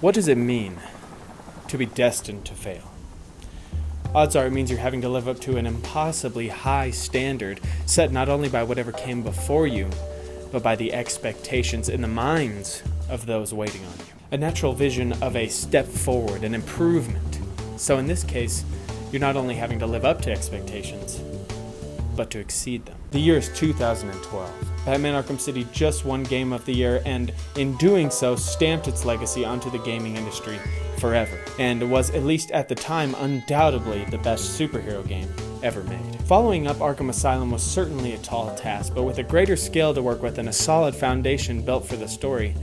What does it mean to be destined to fail? Odds are it means you're having to live up to an impossibly high standard set not only by whatever came before you, but by the expectations in the minds of those waiting on you. A natural vision of a step forward, an improvement. So in this case, you're not only having to live up to expectations, but to exceed them. The year is 2012. Batman Arkham City just won Game of the Year, and in doing so, stamped its legacy onto the gaming industry forever, and was, at least at the time, undoubtedly the best superhero game ever made. Following up Arkham Asylum was certainly a tall task, but with a greater scale to work with and a solid foundation built for the story,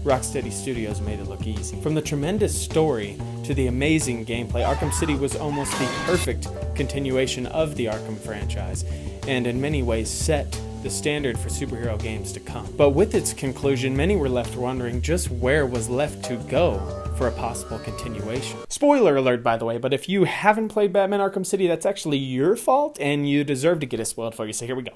Rocksteady Studios made it look easy. From the tremendous story to the amazing gameplay, Arkham City was almost the perfect continuation of the Arkham franchise, and in many ways set the standard for superhero games to come. But with its conclusion, many were left wondering just where was left to go for a possible continuation. Spoiler alert, by the way, but if you haven't played Batman Arkham City, that's actually your fault, and you deserve to get it spoiled for you, so here we go.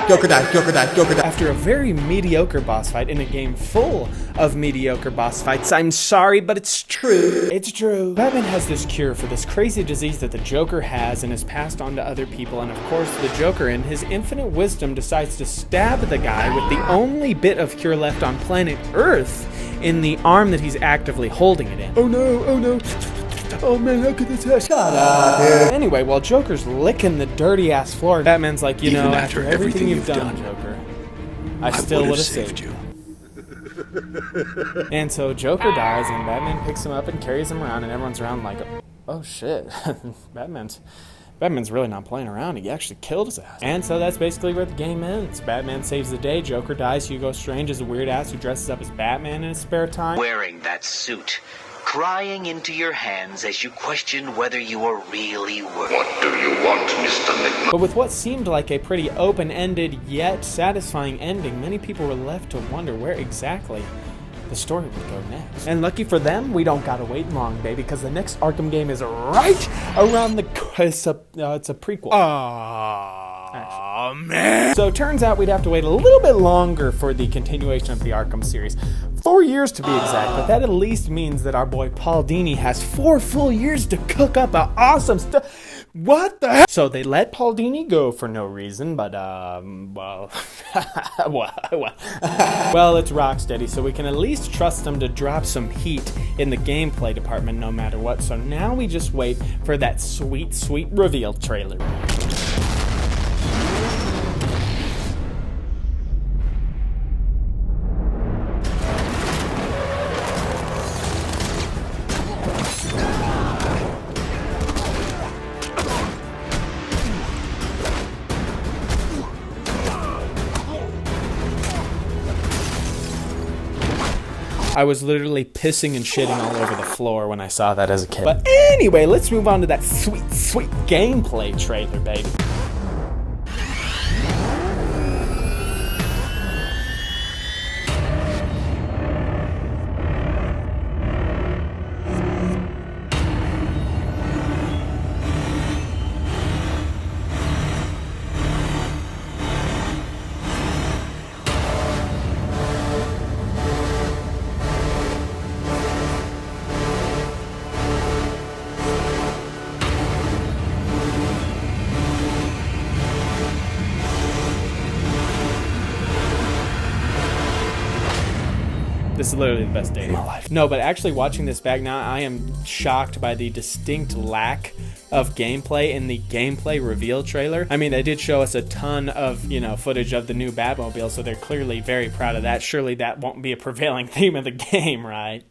Joker died, Joker died, Joker died. After a very mediocre boss fight in a game full of mediocre boss fights, I'm sorry, but it's true. It's true. Batman has this cure for this crazy disease that the Joker has and is passed on to other people, and of course the Joker in his infinite wisdom decides to stab the guy with the only bit of cure left on planet Earth in the arm that he's actively holding it in. Oh no, oh no. Oh man, how could this happen? Shut up, dude. Anyway, while Joker's licking the dirty ass floor, Batman's like, you know, after everything you've done, Joker, I still would have saved you. And so Joker dies, and Batman picks him up and carries him around, and everyone's around like, oh shit, Batman's really not playing around. He actually killed his ass. And so that's basically where the game ends. Batman saves the day, Joker dies, Hugo Strange is a weird ass who dresses up as Batman in his spare time. Wearing that suit, crying into your hands as you question whether you are really worth. What do you want, Mr. McMahon? But with what seemed like a pretty open-ended yet satisfying ending, many people were left to wonder where exactly the story would go next. And lucky for them, we don't gotta wait long, baby, because the next Arkham game is right around the it's a prequel. Oh man. So it turns out we'd have to wait a little bit longer for the continuation of the Arkham series. 4 years to be exact, but that at least means that our boy Paul Dini has 4 full years to cook up an awesome stuff. What the heck? So they let Paul Dini go for no reason, but well, well, it's Rocksteady, so we can at least trust them to drop some heat in the gameplay department no matter what. So now we just wait for that sweet, sweet reveal trailer. I was literally pissing and shitting all over the floor when I saw that as a kid. But anyway, let's move on to that sweet, sweet gameplay trailer, baby. This is literally the best day of my life. No, but actually watching this back now, I am shocked by the distinct lack of gameplay in the gameplay reveal trailer. I mean, they did show us a ton of, footage of the new Batmobile, so they're clearly very proud of that. Surely that won't be a prevailing theme of the game, right?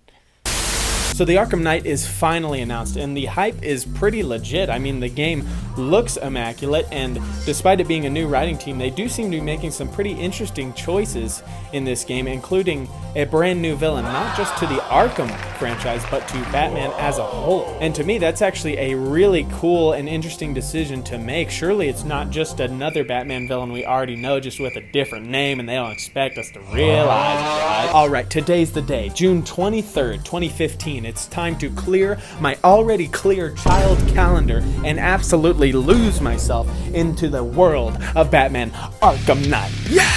So the Arkham Knight is finally announced, and the hype is pretty legit. I mean, the game looks immaculate, and despite it being a new writing team, they do seem to be making some pretty interesting choices in this game, including a brand new villain, not just to the Arkham franchise, but to Batman as a whole. And to me, that's actually a really cool and interesting decision to make. Surely it's not just another Batman villain we already know, just with a different name, and they don't expect us to realize it, right? Alright, today's the day, June 23rd, 2015. It's time to clear my already clear child calendar and absolutely lose myself into the world of Batman Arkham Knight. Yeah!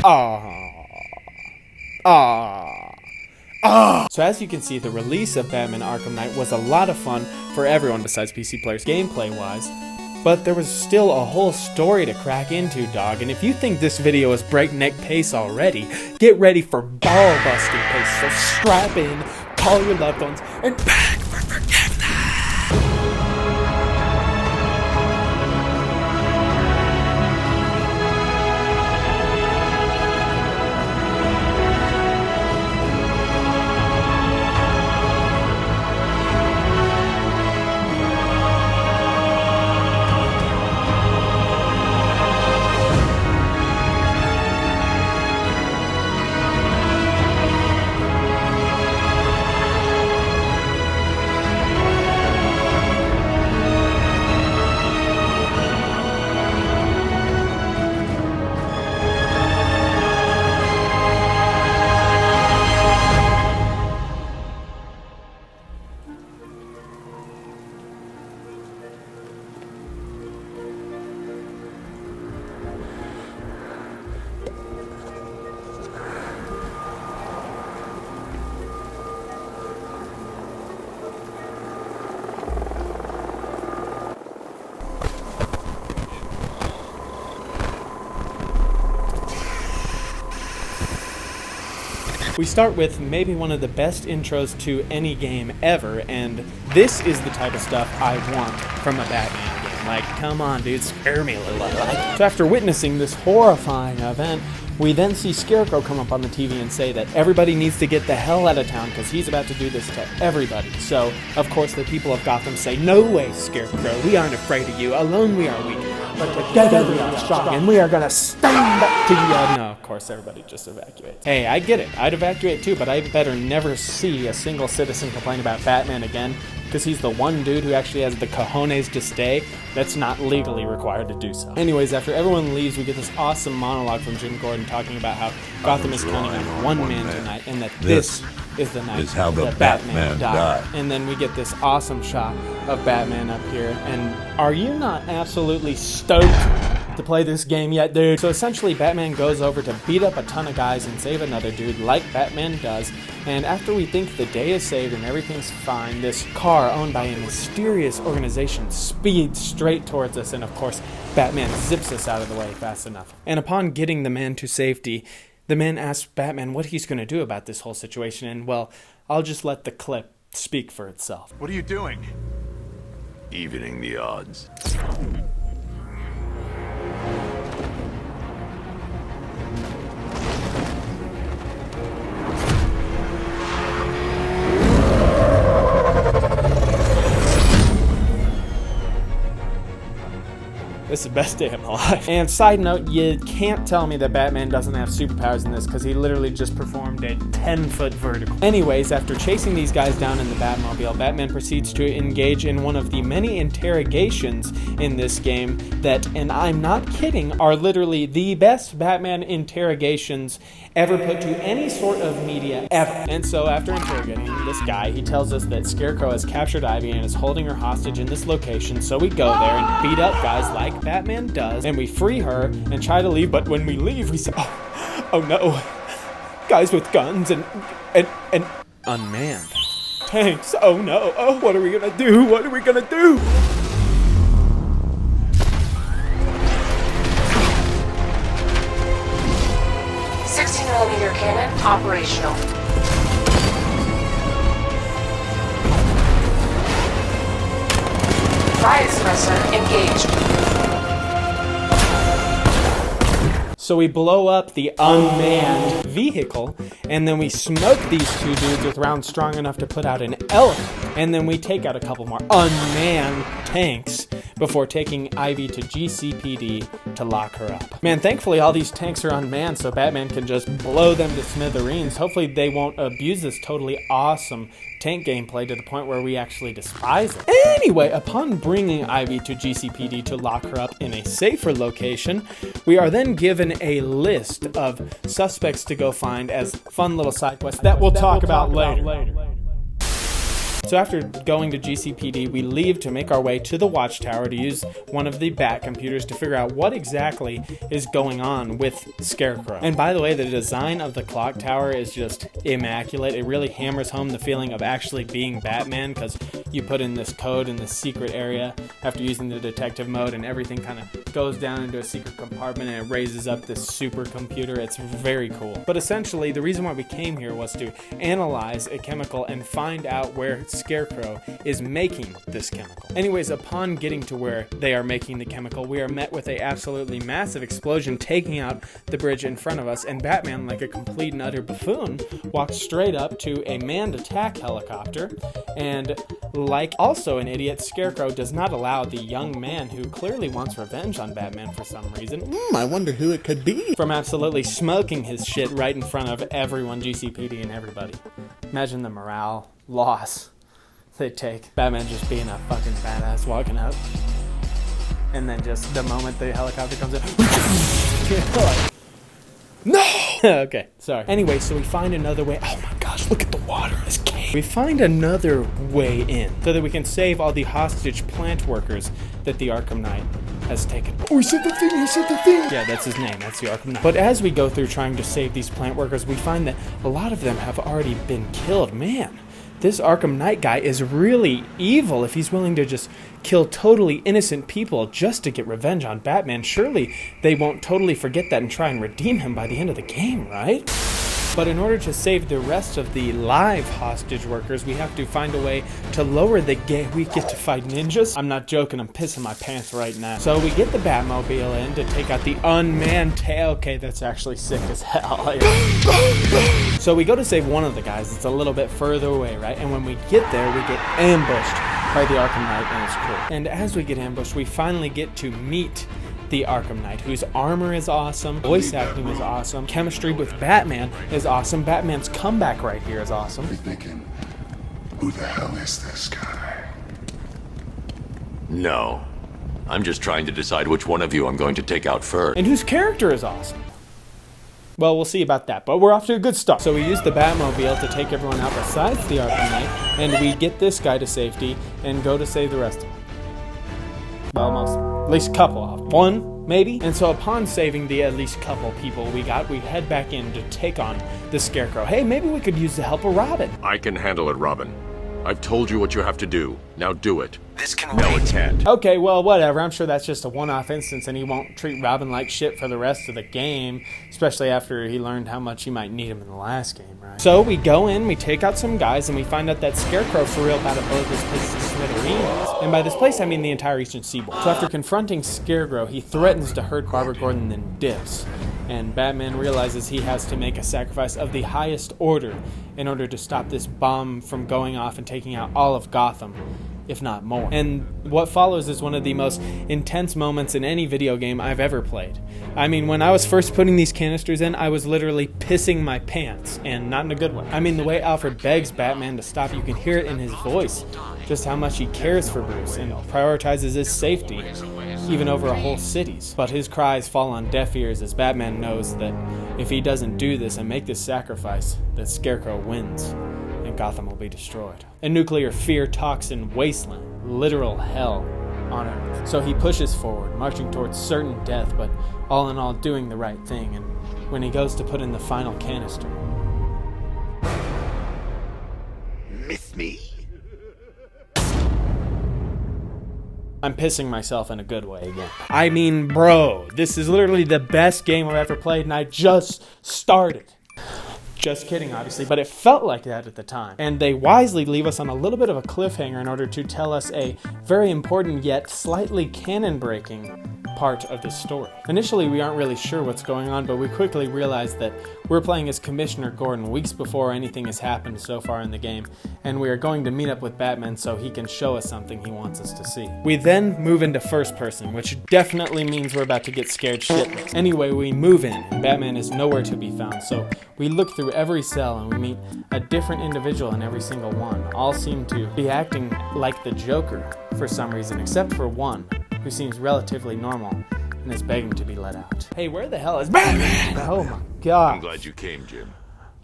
Oh. So as you can see, the release of Batman Arkham Knight was a lot of fun for everyone besides PC players gameplay-wise. But there was still a whole story to crack into, dog, and if you think this video is breakneck pace already, get ready for ball-busting pace, so strap in, call your loved ones, and beg for forgiveness! We start with maybe one of the best intros to any game ever, and this is the type of stuff I want from a Batman game. Like, come on, dude, scare me a little. So after witnessing this horrifying event, we then see Scarecrow come up on the TV and say that everybody needs to get the hell out of town because he's about to do this to everybody. So, of course, the people of Gotham say, "No way, Scarecrow, we aren't afraid of you. Alone we are weak, but together we are strong, and we are gonna stand up to you." No, of course, everybody just evacuates. Hey, I get it. I'd evacuate too, but I better never see a single citizen complain about Batman again, because he's the one dude who actually has the cojones to stay that's not legally required to do so. Anyways, after everyone leaves, we get this awesome monologue from Jim Gordon talking about how Gotham is counting on one man tonight, and that this is the night that Batman died. And then we get this awesome shot of Batman up here, and are you not absolutely stoked to play this game yet, dude? So essentially, Batman goes over to beat up a ton of guys and save another dude, like Batman does, and after we think the day is saved and everything's fine, this car owned by a mysterious organization speeds straight towards us, and of course, Batman zips us out of the way fast enough. And upon getting the man to safety, the man asks Batman what he's going to do about this whole situation, and well, I'll just let the clip speak for itself. What are you doing? Evening the odds. This is the best day of my life. And side note, you can't tell me that Batman doesn't have superpowers in this, because he literally just performed a 10-foot vertical. Anyways, after chasing these guys down in the Batmobile, Batman proceeds to engage in one of the many interrogations in this game that, and I'm not kidding, are literally the best Batman interrogations ever put to any sort of media ever. And so after interrogating this guy, he tells us that Scarecrow has captured Ivy and is holding her hostage in this location, so we go there and beat up guys like Batman does, and we free her and try to leave, but when we leave, we say, oh no, guys with guns and unmanned tanks, oh no, oh, what are we gonna do, what are we gonna do? 16mm cannon operational. Fire suppressor engaged. So we blow up the unmanned vehicle, and then we smoke these two dudes with rounds strong enough to put out an elephant, and then we take out a couple more unmanned tanks before taking Ivy to GCPD to lock her up. Man, thankfully all these tanks are unmanned, so Batman can just blow them to smithereens. Hopefully they won't abuse this totally awesome tank gameplay to the point where we actually despise it. Anyway, upon bringing Ivy to GCPD to lock her up in a safer location, we are then given a list of suspects to go find as fun little side quests that we'll talk about later. So after going to GCPD, we leave to make our way to the watchtower to use one of the Bat computers to figure out what exactly is going on with Scarecrow. And by the way, the design of the clock tower is just immaculate. It really hammers home the feeling of actually being Batman, because you put in this code in the secret area after using the detective mode, and everything kind of goes down into a secret compartment and it raises up this supercomputer. It's very cool. But essentially, the reason why we came here was to analyze a chemical and find out where Scarecrow is making this chemical. Anyways, upon getting to where they are making the chemical, we are met with a absolutely massive explosion taking out the bridge in front of us, and Batman, like a complete and utter buffoon, walks straight up to a manned attack helicopter, and like also an idiot, Scarecrow does not allow the young man who clearly wants revenge on Batman for some reason, I wonder who it could be. from absolutely smoking his shit right in front of everyone, GCPD and everybody. Imagine the morale loss they take. Batman just being a fucking badass walking up, and then just the moment the helicopter comes in, like, no! Okay, sorry. Anyway, so we find another way. Oh my gosh, look at the water in this cave. We find another way in so that we can save all the hostage plant workers that the Arkham Knight has taken. Oh, he said the thing, he said the thing. Yeah, that's his name. That's the Arkham Knight. But as we go through trying to save these plant workers, we find that a lot of them have already been killed. Man, this Arkham Knight guy is really evil if he's willing to just kill totally innocent people just to get revenge on Batman. Surely they won't totally forget that and try and redeem him by the end of the game, right? But in order to save the rest of the live hostage workers, we have to find a way to lower the gate. We get to fight ninjas. I'm not joking, I'm pissing my pants right now. So we get the Batmobile in to take out the unmanned tail. Okay, that's actually sick as hell. So we go to save one of the guys. It's a little bit further away, right? And when we get there, we get ambushed by the Arkham Knight and his crew. And as we get ambushed, we finally get to meet the Arkham Knight, whose armor is awesome, voice acting is awesome, chemistry with Batman is awesome, Batman's comeback right here is awesome. You're thinking, who the hell is this guy? No. I'm just trying to decide which one of you I'm going to take out first. And whose character is awesome. Well, we'll see about that, but we're off to a good start. So we use the Batmobile to take everyone out besides the Arkham Knight, and we get this guy to safety and go to save the rest of them. Well, almost. At least a couple of them. One, maybe? And so upon saving the at least couple people we head back in to take on the Scarecrow. Hey, maybe we could use the help of Robin. I can handle it, Robin. I've told you what you have to do. Now do it. This can No, wait. it can't. Okay, well, whatever. I'm sure that's just a one-off instance, and he won't treat Robin like shit for the rest of the game, especially after he learned how much he might need him in the last game, right? So we go in, we take out some guys, and we find out that Scarecrow for real about to blow this place to smithereens. And by this place, I mean the entire Eastern Seaboard. So after confronting Scarecrow, he threatens to hurt Barbara Gordon, then dips. And Batman realizes he has to make a sacrifice of the highest order in order to stop this bomb from going off and taking out all of Gotham, if not more. And what follows is one of the most intense moments in any video game I've ever played. I mean, when I was first putting these canisters in, I was literally pissing my pants, and not in a good way. I mean, the way Alfred begs Batman to stop, you can hear it in his voice, just how much he cares for Bruce and prioritizes his safety, even over a whole city's. But his cries fall on deaf ears as Batman knows that if he doesn't do this and make this sacrifice, that Scarecrow wins, and Gotham will be destroyed. A nuclear fear toxin wasteland, literal hell on Earth. So he pushes forward, marching towards certain death, but all in all doing the right thing, and when he goes to put in the final canister... Miss me? I'm pissing myself in a good way again. I mean, bro, this is literally the best game I've ever played, and I just started. Just kidding, obviously, but it felt like that at the time. And they wisely leave us on a little bit of a cliffhanger in order to tell us a very important yet slightly canon-breaking part of the story. Initially, we aren't really sure what's going on, but we quickly realize that we're playing as Commissioner Gordon weeks before anything has happened so far in the game, and we are going to meet up with Batman so he can show us something he wants us to see. We then move into first person, which definitely means we're about to get scared shitless. Anyway, we move in, and Batman is nowhere to be found, so we look through every cell and we meet a different individual in every single one. All seem to be acting like the Joker for some reason, except for one, who seems relatively normal and is begging to be let out. Hey, where the hell is Batman? Oh my god. I'm glad you came, Jim.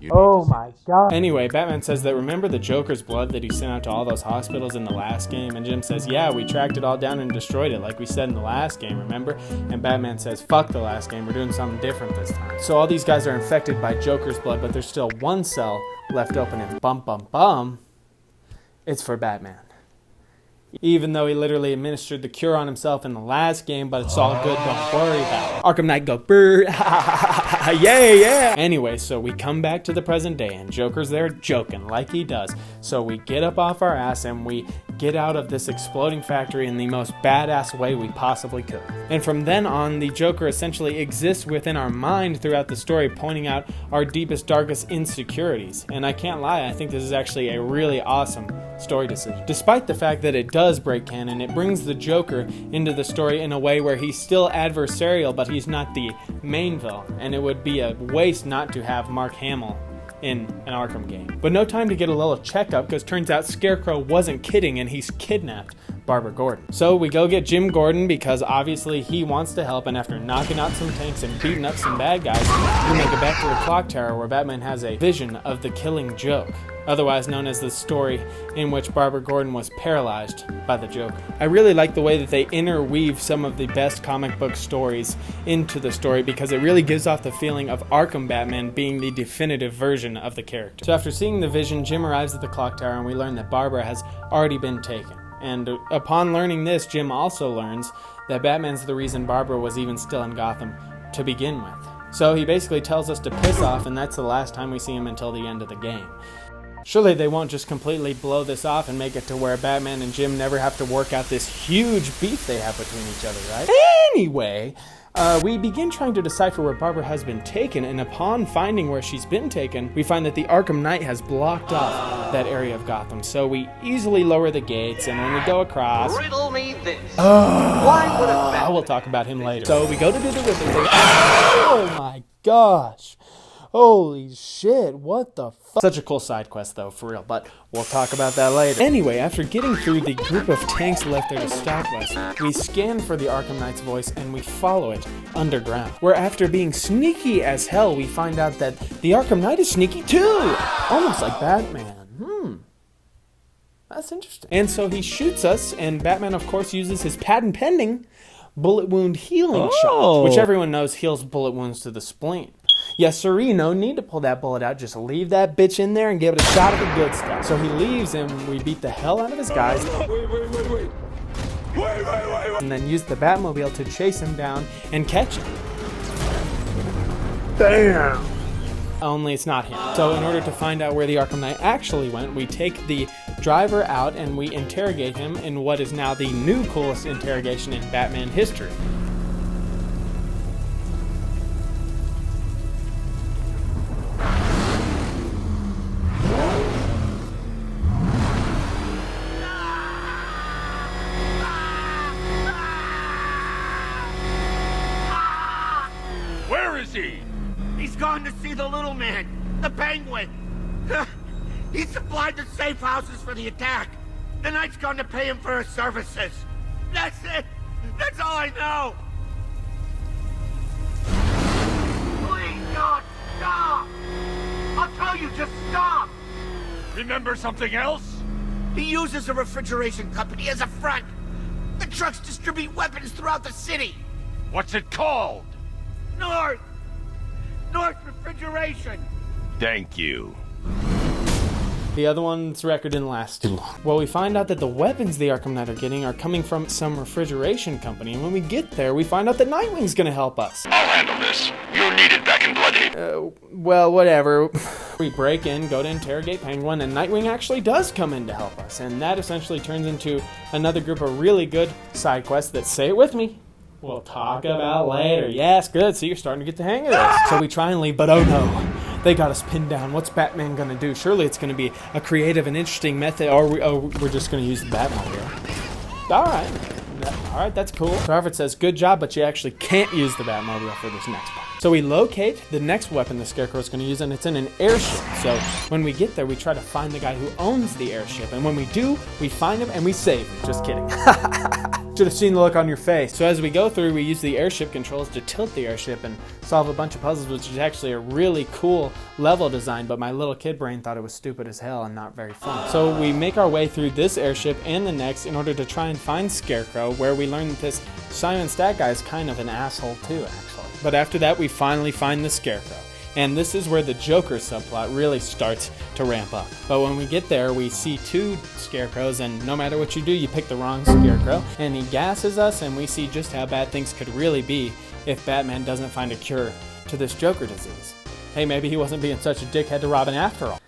Oh my god. Anyway, Batman says that remember the Joker's blood that he sent out to all those hospitals in the last game? And Jim says, yeah, we tracked it all down and destroyed it like we said in the last game, remember? And Batman says, fuck the last game, we're doing something different this time. So all these guys are infected by Joker's blood, but there's still one cell left open, and bum bum bum, it's for Batman. Even though he literally administered the cure on himself in the last game, but it's all good, don't worry about it. Arkham Knight go, brr, yeah, yeah. Anyway, so we come back to the present day, and Joker's there joking like he does. So we get up off our ass, and we get out of this exploding factory in the most badass way we possibly could. And from then on, the Joker essentially exists within our mind throughout the story, pointing out our deepest, darkest insecurities. And I can't lie, I think this is actually a really awesome story decision. Despite the fact that it does break canon, it brings the Joker into the story in a way where he's still adversarial, but he's not the main villain, and it would be a waste not to have Mark Hamill in an Arkham game. But no time to get a little checkup, because turns out Scarecrow wasn't kidding and he's kidnapped Barbara Gordon. So we go get Jim Gordon because obviously he wants to help, and after knocking out some tanks and beating up some bad guys, we make it back to the clock tower where Batman has a vision of the Killing Joke, otherwise known as the story in which Barbara Gordon was paralyzed by the Joker. I really like the way that they interweave some of the best comic book stories into the story, because it really gives off the feeling of Arkham Batman being the definitive version of the character. So after seeing the vision, Jim arrives at the clock tower and we learn that Barbara has already been taken. And upon learning this, Jim also learns that Batman's the reason Barbara was even still in Gotham to begin with. So he basically tells us to piss off, and that's the last time we see him until the end of the game. Surely they won't just completely blow this off and make it to where Batman and Jim never have to work out this huge beef they have between each other, right? Anyway, we begin trying to decipher where Barbara has been taken, and upon finding where she's been taken, we find that the Arkham Knight has blocked off that area of Gotham. So we easily lower the gates, and when we go across... Riddle me this. Why would a Batman... we'll talk about him later. So we go to do the Riddle thing. Oh my gosh. Holy shit, what the fuck? Such a cool side quest though, for real, but we'll talk about that later. Anyway, after getting through the group of tanks left there to stop us, we scan for the Arkham Knight's voice and we follow it underground. Where after being sneaky as hell, we find out that the Arkham Knight is sneaky too! Almost like Batman. That's interesting. And so he shoots us, and Batman of course uses his patent pending bullet wound healing shot, which everyone knows heals bullet wounds to the spleen. Yes, sirree, no need to pull that bullet out. Just leave that bitch in there and give it a shot of the good stuff. So he leaves and we beat the hell out of his guys. Wait. And then use the Batmobile to chase him down and catch him. Damn. Only it's not him. So in order to find out where the Arkham Knight actually went, we take the driver out and we interrogate him in what is now the new coolest interrogation in Batman history. He's gone to see the little man, the Penguin. He supplied the safe houses for the attack. The Knight's gone to pay him for his services. That's it. That's all I know. Please, God, stop. I'll tell you, just stop. Remember something else? He uses a refrigeration company as a front. The trucks distribute weapons throughout the city. What's it called? North Refrigeration. Thank you. The other one's record didn't last too long. Well, we find out that the weapons the Arkham Knight are getting are coming from some refrigeration company, and when we get there, we find out that Nightwing's gonna help us. I'll handle this. You're needed back in Bloodhaven. Well, whatever. We break in, go to interrogate Penguin, and Nightwing actually does come in to help us, and that essentially turns into another group of really good side quests that, say it with me, we'll talk about later. Yes, good. See, you're starting to get the hang of this. So we try and leave, but oh no. They got us pinned down. What's Batman gonna do? Surely it's gonna be a creative and interesting method, or we're just gonna use the Batmobile. Alright, that's cool. So Alfred says, good job, but you actually can't use the Batmobile for this next part. So we locate the next weapon the Scarecrow's gonna use, and it's in an airship. So when we get there, we try to find the guy who owns the airship, and when we do, we find him and we save him. Just kidding. Should have seen the look on your face. So as we go through, we use the airship controls to tilt the airship and solve a bunch of puzzles, which is actually a really cool level design, but my little kid brain thought it was stupid as hell and not very fun. So we make our way through this airship and the next in order to try and find Scarecrow, where we learn that this Simon Stat guy is kind of an asshole too, actually. But after that, we finally find the Scarecrow. And this is where the Joker subplot really starts to ramp up. But when we get there, we see two Scarecrows, and no matter what you do, you pick the wrong Scarecrow. And he gasses us, and we see just how bad things could really be if Batman doesn't find a cure to this Joker disease. Hey, maybe he wasn't being such a dickhead to Robin after all.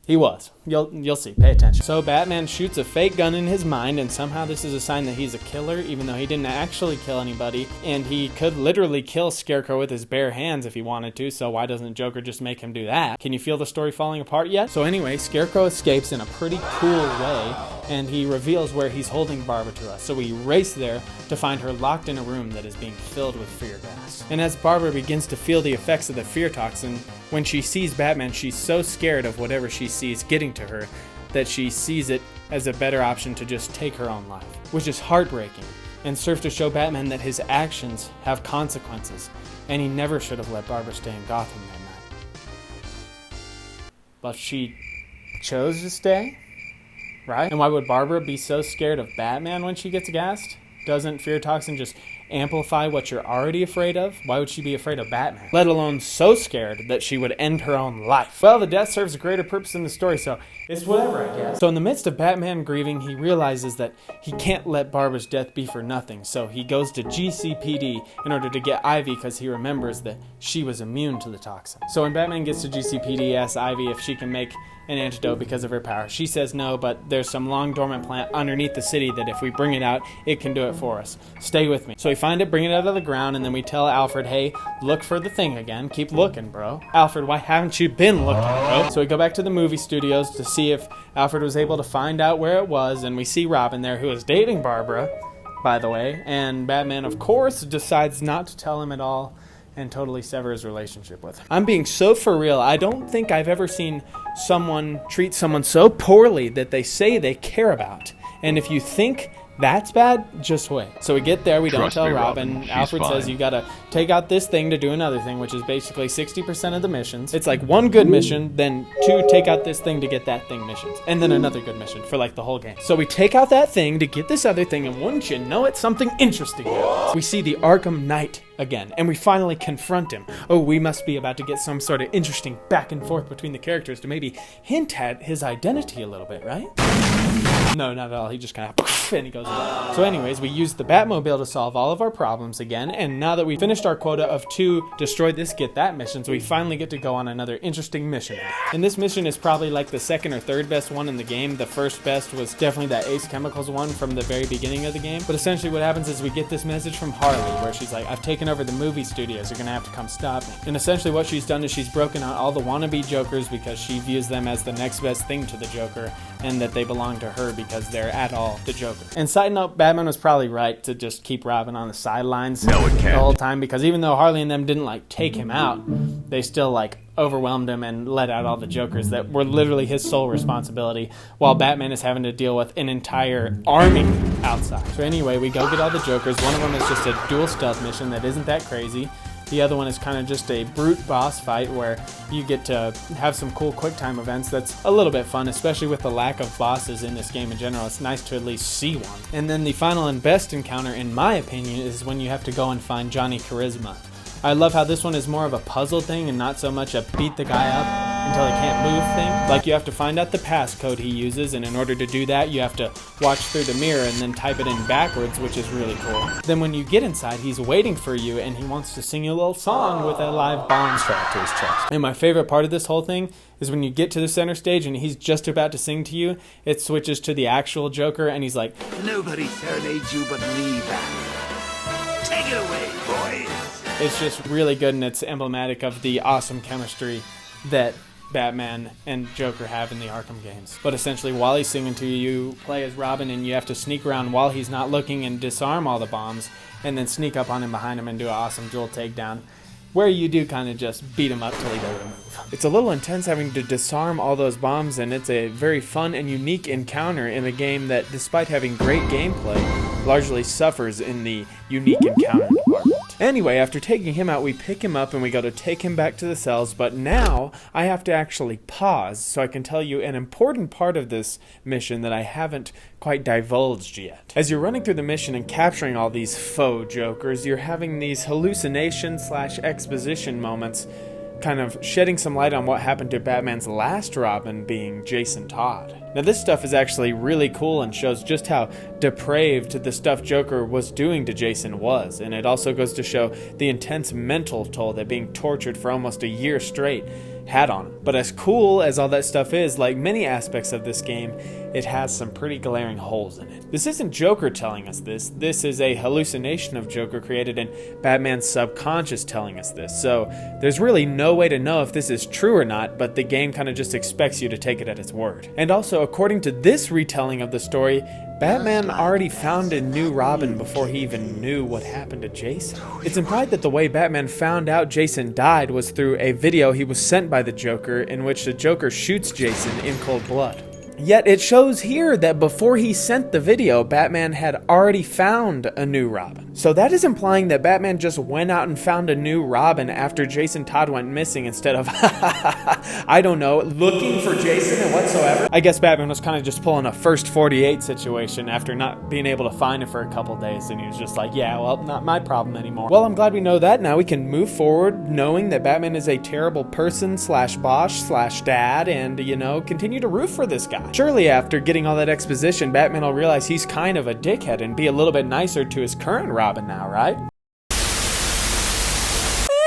He was. You'll see. Pay attention. So Batman shoots a fake gun in his mind, and somehow this is a sign that he's a killer, even though he didn't actually kill anybody. And he could literally kill Scarecrow with his bare hands if he wanted to, so why doesn't Joker just make him do that? Can you feel the story falling apart yet? So anyway, Scarecrow escapes in a pretty cool way, and he reveals where he's holding Barbara to us. So we race there to find her locked in a room that is being filled with fear gas. And as Barbara begins to feel the effects of the fear toxin, when she sees Batman, she's so scared of whatever she sees getting to her that she sees it as a better option to just take her own life, which is heartbreaking and serves to show Batman that his actions have consequences, and he never should have let Barbara stay in Gotham that night. But she chose to stay, right? And why would Barbara be so scared of Batman when she gets gassed? Doesn't fear toxin just amplify what you're already afraid of? Why would she be afraid of Batman? Let alone so scared that she would end her own life. Well, the death serves a greater purpose in the story, so it's whatever, I guess. So in the midst of Batman grieving, he realizes that he can't let Barbara's death be for nothing, so he goes to GCPD in order to get Ivy because he remembers that she was immune to the toxin. So when Batman gets to GCPD, he asks Ivy if she can make an antidote because of her power. She says no, but there's some long dormant plant underneath the city that if we bring it out, it can do it for us. Stay with me. So we find it, bring it out of the ground, and then we tell Alfred, hey, look for the thing again. Keep looking, bro. Alfred, why haven't you been looking, bro? So we go back to the movie studios to see if Alfred was able to find out where it was, and we see Robin there, who is dating Barbara, by the way, and Batman, of course, decides not to tell him at all and totally sever his relationship with her. I'm being so for real. I don't think I've ever seen someone treat someone so poorly that they say they care about. And if you think that's bad, just wait. So we get there, we don't tell Robin. Alfred says you gotta take out this thing to do another thing, which is basically 60% of the missions. It's like one good mission, then 2 take out this thing to get that thing missions, and then another good mission for like the whole game. So we take out that thing to get this other thing, and wouldn't you know it, something interesting happens. We see the Arkham Knight again, and we finally confront him. Oh, we must be about to get some sort of interesting back and forth between the characters to maybe hint at his identity a little bit, right? No, not at all. He just kind of and he goes away. So anyways, we used the Batmobile to solve all of our problems again, and now that we finished our quota of 2 destroy this, get that missions, we finally get to go on another interesting mission. And this mission is probably like the second or third best one in the game. The first best was definitely that Ace Chemicals one from the very beginning of the game. But essentially what happens is we get this message from Harley where she's like, I've taken over the movie studios, you're gonna have to come stop me. And essentially what she's done is she's broken out all the wannabe Jokers because she views them as the next best thing to the Joker, and that they belong to her because they're at all the Joker. And side note, Batman was probably right to just keep Robin on the sidelines the whole time, because even though Harley and them didn't like take him out, they still like overwhelmed him and let out all the Jokers that were literally his sole responsibility, while Batman is having to deal with an entire army outside. So anyway, we go get all the Jokers. One of them is just a dual stealth mission that isn't that crazy. The other one is kind of just a brute boss fight where you get to have some cool quick time events that's a little bit fun, especially with the lack of bosses in this game in general. It's nice to at least see one. And then the final and best encounter, in my opinion, is when you have to go and find Johnny Charisma. I love how this one is more of a puzzle thing and not so much a beat the guy up until he can't move thing. Like you have to find out the passcode he uses, and in order to do that you have to watch through the mirror and then type it in backwards, which is really cool. Then when you get inside, he's waiting for you and he wants to sing you a little song with a live bomb strapped to his chest. And my favorite part of this whole thing is when you get to the center stage and he's just about to sing to you, it switches to the actual Joker and he's like, Nobody serenades you but me, Batman. Take it away, boys. It's just really good, and it's emblematic of the awesome chemistry that Batman and Joker have in the Arkham games. But essentially, while he's singing to you, you play as Robin, and you have to sneak around while he's not looking and disarm all the bombs, and then sneak up on him behind him and do an awesome dual takedown, where you do kind of just beat him up till he doesn't move. It's a little intense having to disarm all those bombs, and it's a very fun and unique encounter in a game that, despite having great gameplay, largely suffers in the unique encounter department. Anyway, after taking him out, we pick him up and we go to take him back to the cells, but now I have to actually pause so I can tell you an important part of this mission that I haven't quite divulged yet. As you're running through the mission and capturing all these faux Jokers, you're having these hallucination/exposition moments, kind of shedding some light on what happened to Batman's last Robin, being Jason Todd. Now this stuff is actually really cool and shows just how depraved the stuff Joker was doing to Jason was, and it also goes to show the intense mental toll that being tortured for almost a year straight had on him. But as cool as all that stuff is, like many aspects of this game, it has some pretty glaring holes in it. This isn't Joker telling us this. This is a hallucination of Joker created in Batman's subconscious telling us this. So there's really no way to know if this is true or not, but the game kind of just expects you to take it at its word. And also, according to this retelling of the story, Batman already found a new Robin before he even knew what happened to Jason. It's implied that the way Batman found out Jason died was through a video he was sent by the Joker, in which the Joker shoots Jason in cold blood. Yet it shows here that before he sent the video, Batman had already found a new Robin. So that is implying that Batman just went out and found a new Robin after Jason Todd went missing, instead of, I don't know, looking for Jason and whatsoever. I guess Batman was kind of just pulling a first 48 situation after not being able to find it for a couple days, and he was just like, yeah, well, not my problem anymore. Well, I'm glad we know that. Now we can move forward knowing that Batman is a terrible person / boss / dad, and, you know, continue to root for this guy. Surely after getting all that exposition, Batman will realize he's kind of a dickhead and be a little bit nicer to his current Robin now, right?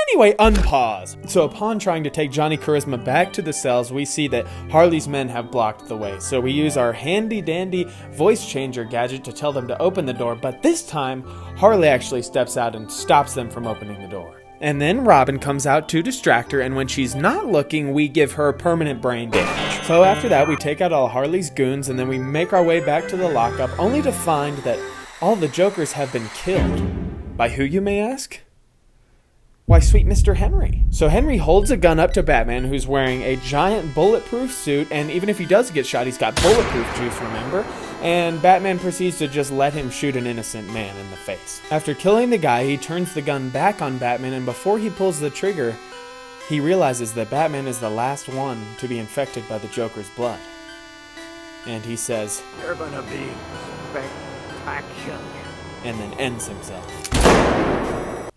Anyway, unpause. So upon trying to take Johnny Charisma back to the cells, we see that Harley's men have blocked the way. So we use our handy dandy voice changer gadget to tell them to open the door, but this time, Harley actually steps out and stops them from opening the door. And then Robin comes out to distract her, and when she's not looking, we give her permanent brain damage. So after that, we take out all Harley's goons, and then we make our way back to the lockup, only to find that all the Jokers have been killed. By who, you may ask? Why, sweet Mr. Henry. So Henry holds a gun up to Batman, who's wearing a giant bulletproof suit, and even if he does get shot, he's got bulletproof juice, remember? And Batman proceeds to just let him shoot an innocent man in the face. After killing the guy, he turns the gun back on Batman, and before he pulls the trigger, he realizes that Batman is the last one to be infected by the Joker's blood. And he says, You're gonna be spectacular. And then ends himself.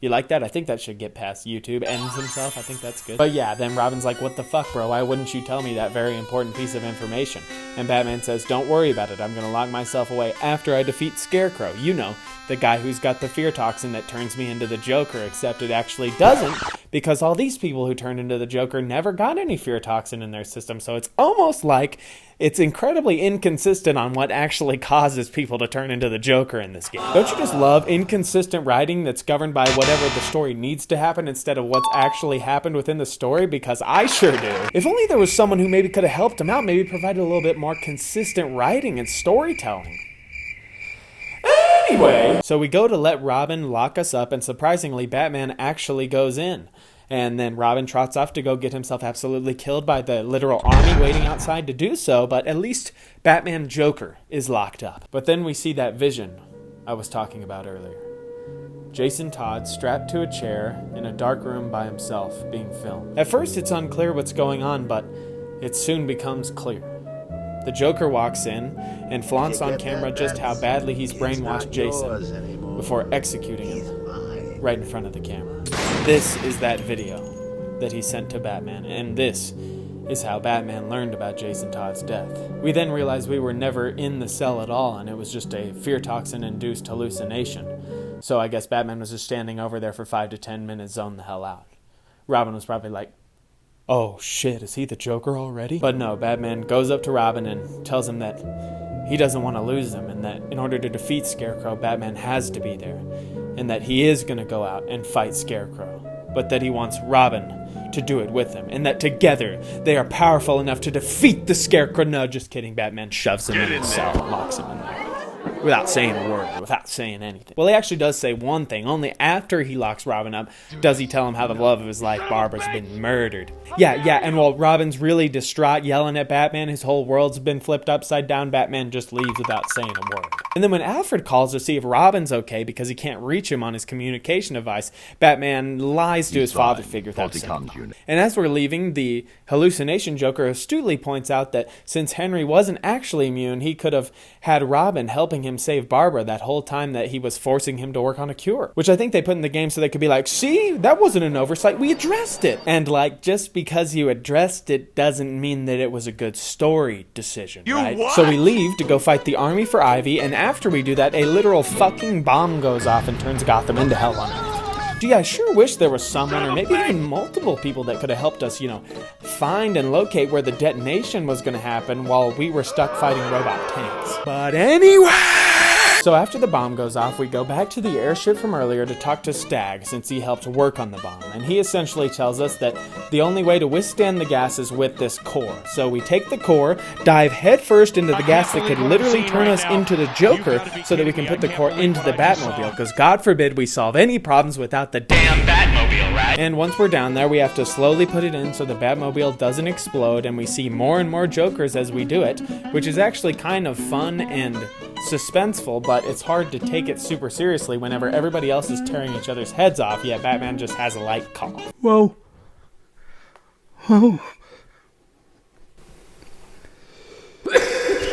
You like that? I think that should get past YouTube. Ends himself. I think that's good. But yeah, then Robin's like, what the fuck, bro? Why wouldn't you tell me that very important piece of information? And Batman says, don't worry about it. I'm going to lock myself away after I defeat Scarecrow. You know, the guy who's got the fear toxin that turns me into the Joker, except it actually doesn't, because all these people who turned into the Joker never got any fear toxin in their system. So it's almost like it's incredibly inconsistent on what actually causes people to turn into the Joker in this game. Don't you just love inconsistent writing that's governed by whatever the story needs to happen instead of what's actually happened within the story? Because I sure do. If only there was someone who maybe could have helped him out, maybe provided a little bit more consistent writing and storytelling. Anyway, so we go to let Robin lock us up, and surprisingly, Batman actually goes in. And then Robin trots off to go get himself absolutely killed by the literal army waiting outside to do so, but at least Batman Joker is locked up. But then we see that vision I was talking about earlier. Jason Todd strapped to a chair in a dark room by himself being filmed. At first it's unclear what's going on, but it soon becomes clear. The Joker walks in and flaunts on camera just how badly he's brainwashed Jason before executing him right in front of the camera. This is that video that he sent to Batman, and this is how Batman learned about Jason Todd's death. We then realized we were never in the cell at all, and it was just a fear toxin-induced hallucination. So I guess Batman was just standing over there for 5 to 10 minutes, zoned the hell out. Robin was probably like, oh shit, is he the Joker already? But no, Batman goes up to Robin and tells him that he doesn't want to lose him, and that in order to defeat Scarecrow, Batman has to be there, and that he is going to go out and fight Scarecrow, but that he wants Robin to do it with him, and that together they are powerful enough to defeat the Scarecrow. No, just kidding. Batman shoves him in his cell and locks him in there. Without saying a word, without saying anything. Well, he actually does say one thing. Only after he locks Robin up does he tell him how the love of his life, Barbara's been murdered. Yeah, and while Robin's really distraught, yelling at Batman, his whole world's been flipped upside down, Batman just leaves without saying a word. And then when Alfred calls to see if Robin's okay because he can't reach him on his communication device, Batman lies to his father figure. And as we're leaving, the hallucination Joker astutely points out that since Henry wasn't actually immune, he could have had Robin helping him save Barbara that whole time that he was forcing him to work on a cure. Which I think they put in the game so they could be like, see, that wasn't an oversight, we addressed it. And like, just because you addressed it doesn't mean that it was a good story decision, right? What? So we leave to go fight the army for Ivy, and after we do that, a literal fucking bomb goes off and turns Gotham into hell on earth. Gee, I sure wish there was someone, or maybe even multiple people that could have helped us, find and locate where the detonation was going to happen while we were stuck fighting robot tanks. But anyway! So after the bomb goes off, we go back to the airship from earlier to talk to Stagg, since he helped work on the bomb. And he essentially tells us that the only way to withstand the gas is with this core. So we take the core, dive headfirst into the gas that could literally turn us into the Joker, so that we can put the core into the Batmobile, because God forbid we solve any problems without the damn Batmobile, right? And once we're down there, we have to slowly put it in so the Batmobile doesn't explode, and we see more and more Jokers as we do it, which is actually kind of fun and suspenseful, but it's hard to take it super seriously whenever everybody else is tearing each other's heads off, yet Batman just has a light cough. Whoa. Whoa.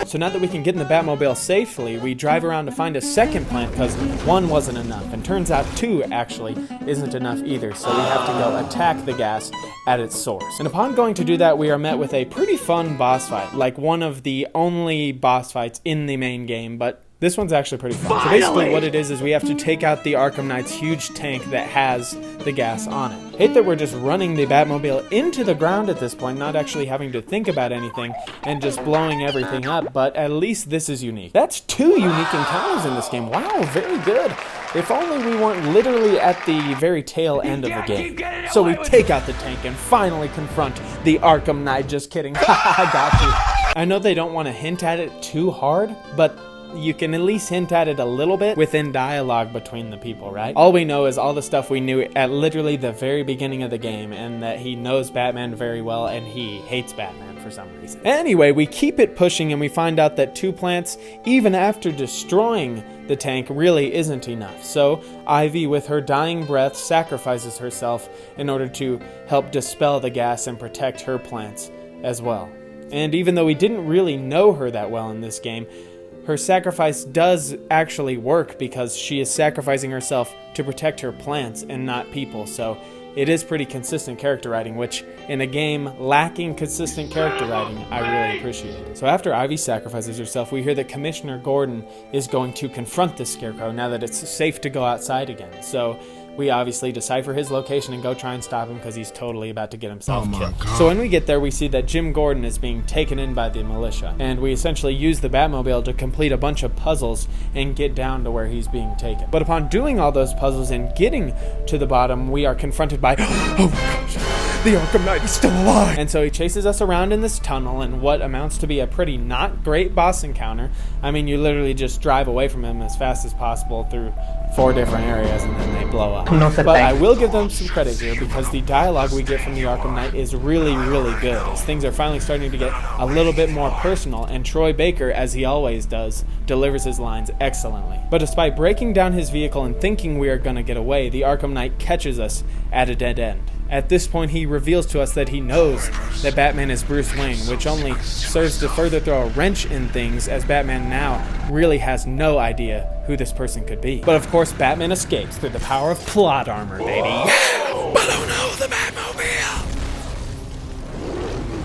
So now that we can get in the Batmobile safely, we drive around to find a second plant because one wasn't enough. And turns out two, actually, isn't enough either. So we have to go attack the gas at its source. And upon going to do that, we are met with a pretty fun boss fight. Like one of the only boss fights in the main game, but this one's actually pretty fun. So basically what it is we have to take out the Arkham Knight's huge tank that has the gas on it. Hate that we're just running the Batmobile into the ground at this point, not actually having to think about anything and just blowing everything up, but at least this is unique. That's 2 unique encounters in this game. Wow, very good. If only we weren't literally at the very tail end of the game. So we take out the tank and finally confront the Arkham Knight. Just kidding. I got you. I know they don't want to hint at it too hard, but you can at least hint at it a little bit within dialogue between the people, right? All we know is all the stuff we knew at literally the very beginning of the game, and that he knows Batman very well and he hates Batman for some reason. Anyway, we keep it pushing and we find out that 2 plants, even after destroying the tank, really isn't enough. So Ivy, with her dying breath, sacrifices herself in order to help dispel the gas and protect her plants as well. And even though we didn't really know her that well in this game, her sacrifice does actually work because she is sacrificing herself to protect her plants and not people. So it is pretty consistent character writing, which in a game lacking consistent character writing, I really appreciate. So after Ivy sacrifices herself, we hear that Commissioner Gordon is going to confront the Scarecrow now that it's safe to go outside again. So we obviously decipher his location and go try and stop him because he's totally about to get himself killed. So when we get there, we see that Jim Gordon is being taken in by the militia. And we essentially use the Batmobile to complete a bunch of puzzles and get down to where he's being taken. But upon doing all those puzzles and getting to the bottom, we are confronted by, oh my gosh, the Arkham Knight is still alive! And so he chases us around in this tunnel in what amounts to be a pretty not great boss encounter. I mean, you literally just drive away from him as fast as possible through 4 different areas and then they blow up. But I will give them some credit here because the dialogue we get from the Arkham Knight is really, really good, as things are finally starting to get a little bit more personal, and Troy Baker, as he always does, delivers his lines excellently. But despite breaking down his vehicle and thinking we are going to get away, the Arkham Knight catches us at a dead end. At this point, he reveals to us that he knows that Batman is Bruce Wayne, which only serves to further throw a wrench in things, as Batman now really has no idea who this person could be. But of course, Batman escapes through the power of plot armor, baby. But oh no, the Batmobile!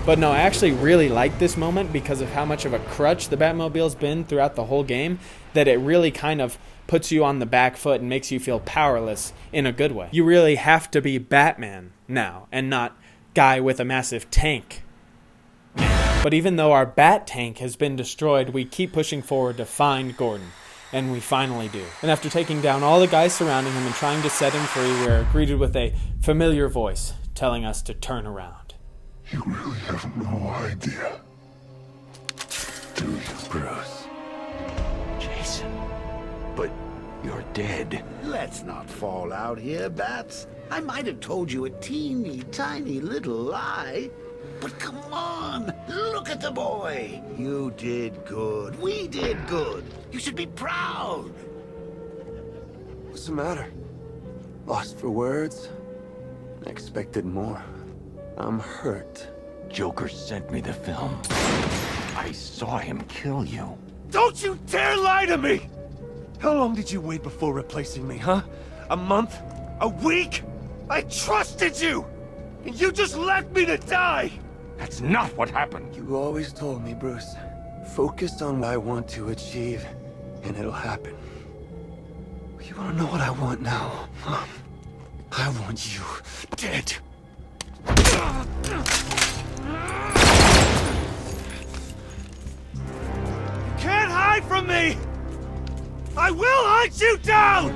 But no, I actually really like this moment because of how much of a crutch the Batmobile's been throughout the whole game, that it really kind of puts you on the back foot and makes you feel powerless in a good way. You really have to be Batman now, and not guy with a massive tank. But even though our Bat tank has been destroyed, we keep pushing forward to find Gordon. And we finally do. And after taking down all the guys surrounding him and trying to set him free, we're greeted with a familiar voice telling us to turn around. You really have no idea, do you, Bruce? Jason, but you're dead. Let's not fall out here, Bats. I might have told you a teeny tiny little lie. But come on, look at the boy. You did good. We did good. You should be proud. What's the matter? Lost for words? I expected more. I'm hurt. Joker sent me the film. I saw him kill you. Don't you dare lie to me! How long did you wait before replacing me, huh? A month? A week? I trusted you! And you just left me to die! That's not what happened. You always told me, Bruce. Focus on what I want to achieve, and it'll happen. You wanna know what I want now, huh? I want you dead. You can't hide from me! I will hunt you down!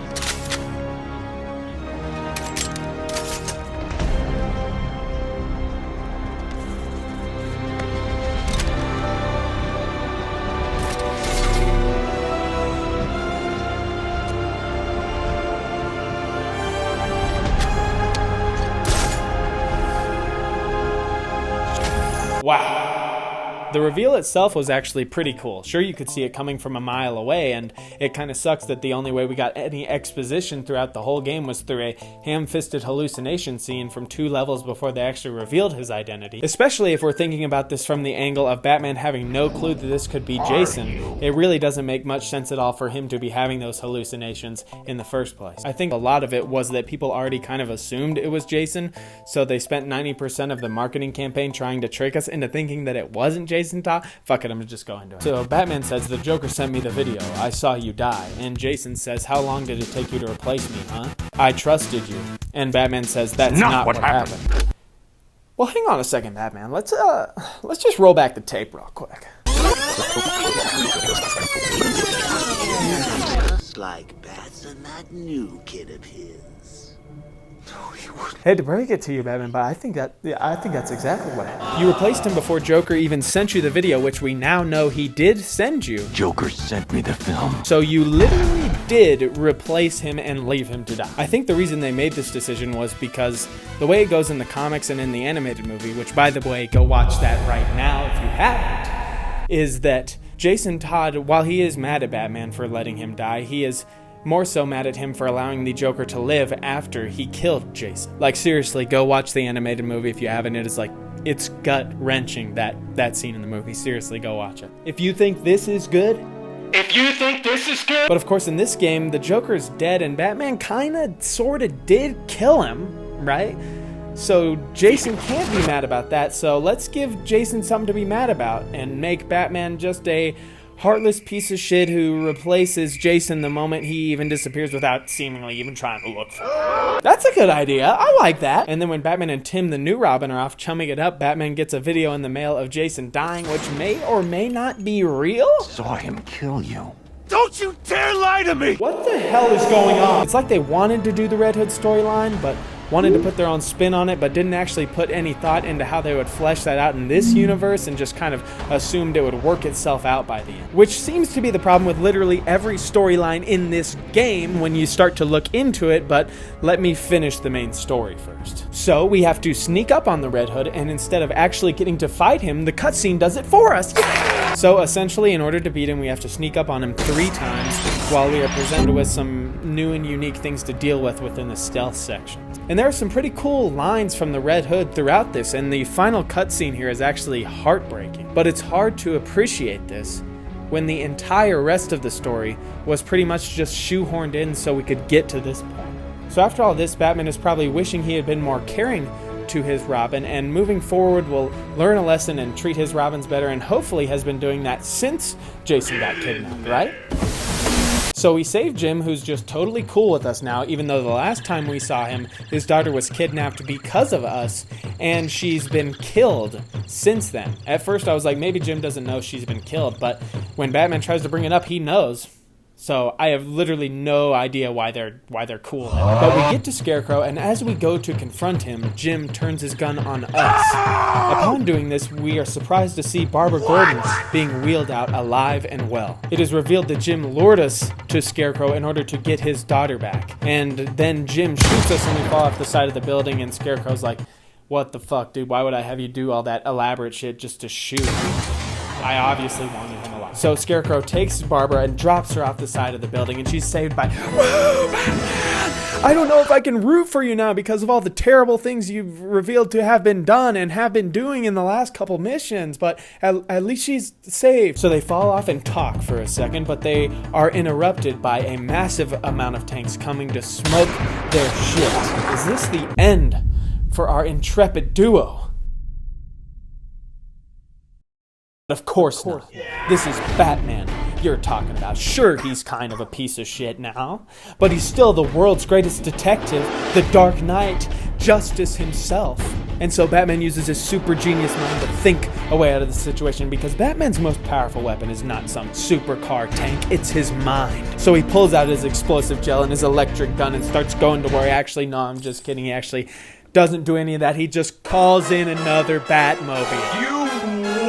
Wow. The reveal itself was actually pretty cool. Sure, you could see it coming from a mile away, and it kind of sucks that the only way we got any exposition throughout the whole game was through a ham-fisted hallucination scene from 2 levels before they actually revealed his identity. Especially if we're thinking about this from the angle of Batman having no clue that this could be Jason. It really doesn't make much sense at all for him to be having those hallucinations in the first place. I think a lot of it was that people already kind of assumed it was Jason, so they spent 90% of the marketing campaign trying to trick us into thinking that it wasn't Jason Todd. Fuck it, I'm just going to it. So Batman says, the Joker sent me the video. I saw you die. And Jason says, how long did it take you to replace me, huh? I trusted you. And Batman says, that's not what happened. Well, hang on a second, Batman. Let's just roll back the tape real quick. Just like bats and that new kid of his. Hate to break it to you, Batman, but I think that's exactly what happened. You replaced him before Joker even sent you the video, which we now know he did send you. Joker sent me the film. So you literally did replace him and leave him to die. I think the reason they made this decision was because the way it goes in the comics and in the animated movie, which by the way, go watch that right now if you haven't, is that Jason Todd, while he is mad at Batman for letting him die, he is more so mad at him for allowing the Joker to live after he killed Jason. Like, seriously, go watch the animated movie if you haven't. It is like, it's gut-wrenching, that scene in the movie. Seriously, go watch it. If you think this is good... But of course, in this game, the Joker's dead, and Batman kinda, sorta did kill him, right? So Jason can't be mad about that, so let's give Jason something to be mad about, and make Batman just a heartless piece of shit who replaces Jason the moment he even disappears without seemingly even trying to look for him. That's a good idea. I like that. And then when Batman and Tim the new Robin are off chumming it up, Batman gets a video in the mail of Jason dying, which may or may not be real. Saw him kill you. Don't you dare lie to me! What the hell is going on? It's like they wanted to do the Red Hood storyline, but wanted to put their own spin on it, but didn't actually put any thought into how they would flesh that out in this universe, and just kind of assumed it would work itself out by the end. Which seems to be the problem with literally every storyline in this game when you start to look into it, but let me finish the main story first. So we have to sneak up on the Red Hood, and instead of actually getting to fight him, the cutscene does it for us. Yeah! So essentially, in order to beat him, we have to sneak up on him 3 times, while we are presented with some new and unique things to deal with within the stealth section. And there are some pretty cool lines from the Red Hood throughout this, and the final cutscene here is actually heartbreaking. But it's hard to appreciate this when the entire rest of the story was pretty much just shoehorned in so we could get to this point. So after all this, Batman is probably wishing he had been more caring to his Robin, and moving forward will learn a lesson and treat his Robins better, and hopefully has been doing that since Jason got kidnapped, right? So we save Jim, who's just totally cool with us now, even though the last time we saw him, his daughter was kidnapped because of us, and she's been killed since then. At first I was like, maybe Jim doesn't know she's been killed, but when Batman tries to bring it up, he knows. So I have literally no idea why they're cool. But we get to Scarecrow, and as we go to confront him, Jim turns his gun on us. Upon doing this, we are surprised to see Barbara Gordon being wheeled out alive and well. It is revealed that Jim lured us to Scarecrow in order to get his daughter back. And then Jim shoots us and we fall off the side of the building, and Scarecrow's like, what the fuck, dude? Why would I have you do all that elaborate shit just to shoot him? I obviously wanted him alive. So Scarecrow takes Barbara and drops her off the side of the building, and she's saved by, whoa, Batman! I don't know if I can root for you now because of all the terrible things you've revealed to have been done and have been doing in the last couple missions, but at least she's saved. So they fall off and talk for a second, but they are interrupted by a massive amount of tanks coming to smoke their shit. Is this the end for our intrepid duo? Of course not. This is Batman you're talking about. Sure, he's kind of a piece of shit now, but he's still the world's greatest detective, the Dark Knight, Justice himself. And so Batman uses his super genius mind to think a way out of the situation, because Batman's most powerful weapon is not some supercar tank, it's his mind. So he pulls out his explosive gel and his electric gun and starts going to where I'm just kidding, he actually doesn't do any of that. He just calls in another Batmobile. You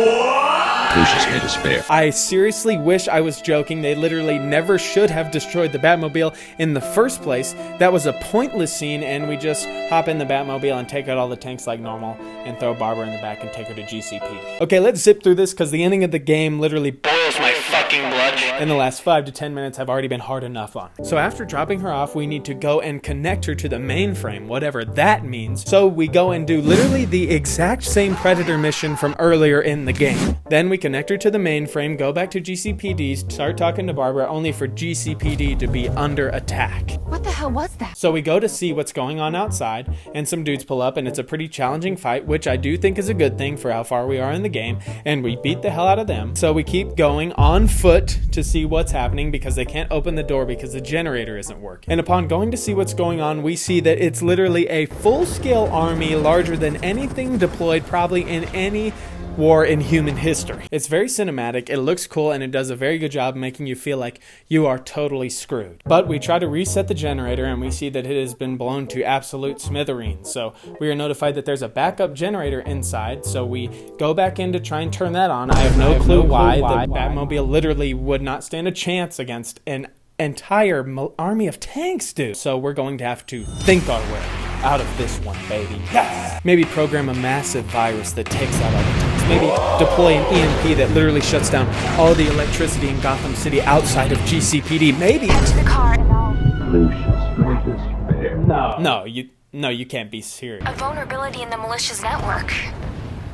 what? Lucius made us fair. I seriously wish I was joking. They literally never should have destroyed the Batmobile in the first place. That was a pointless scene, and we just hop in the Batmobile and take out all the tanks like normal and throw Barbara in the back and take her to GCPD. Okay, let's zip through this because the ending of the game literally boils my fucking blood. And the last 5 to 10 minutes have already been hard enough on. So after dropping her off, we need to go and connect her to the mainframe, whatever that means. So we go and do literally the exact same Predator mission from earlier in the game. Then we connect her to the mainframe, go back to GCPD, start talking to Barbara, only for GCPD to be under attack. What the hell was that? So we go to see what's going on outside, and some dudes pull up, and it's a pretty challenging fight, which I do think is a good thing for how far we are in the game, and we beat the hell out of them. So we keep going on foot to see what's happening because they can't open the door because the generator isn't working. And upon going to see what's going on, we see that it's literally a full-scale army larger than anything deployed probably in any war in human history. It's very cinematic, it looks cool, and it does a very good job making you feel like you are totally screwed. But we try to reset the generator and we see that it has been blown to absolute smithereens. So we are notified that there's a backup generator inside, so we go back in to try and turn that on. I have no clue why. The Batmobile literally would not stand a chance against an entire army of tanks, dude. So we're going to have to think our way out of this one, baby. Yes! Maybe program a massive virus that takes out all the tanks. Maybe deploy an EMP that literally shuts down all the electricity in Gotham City outside of GCPD. Maybe. Get to the car and I'll... Lucius made us fair. No, you can't be serious. A vulnerability in the militia's network.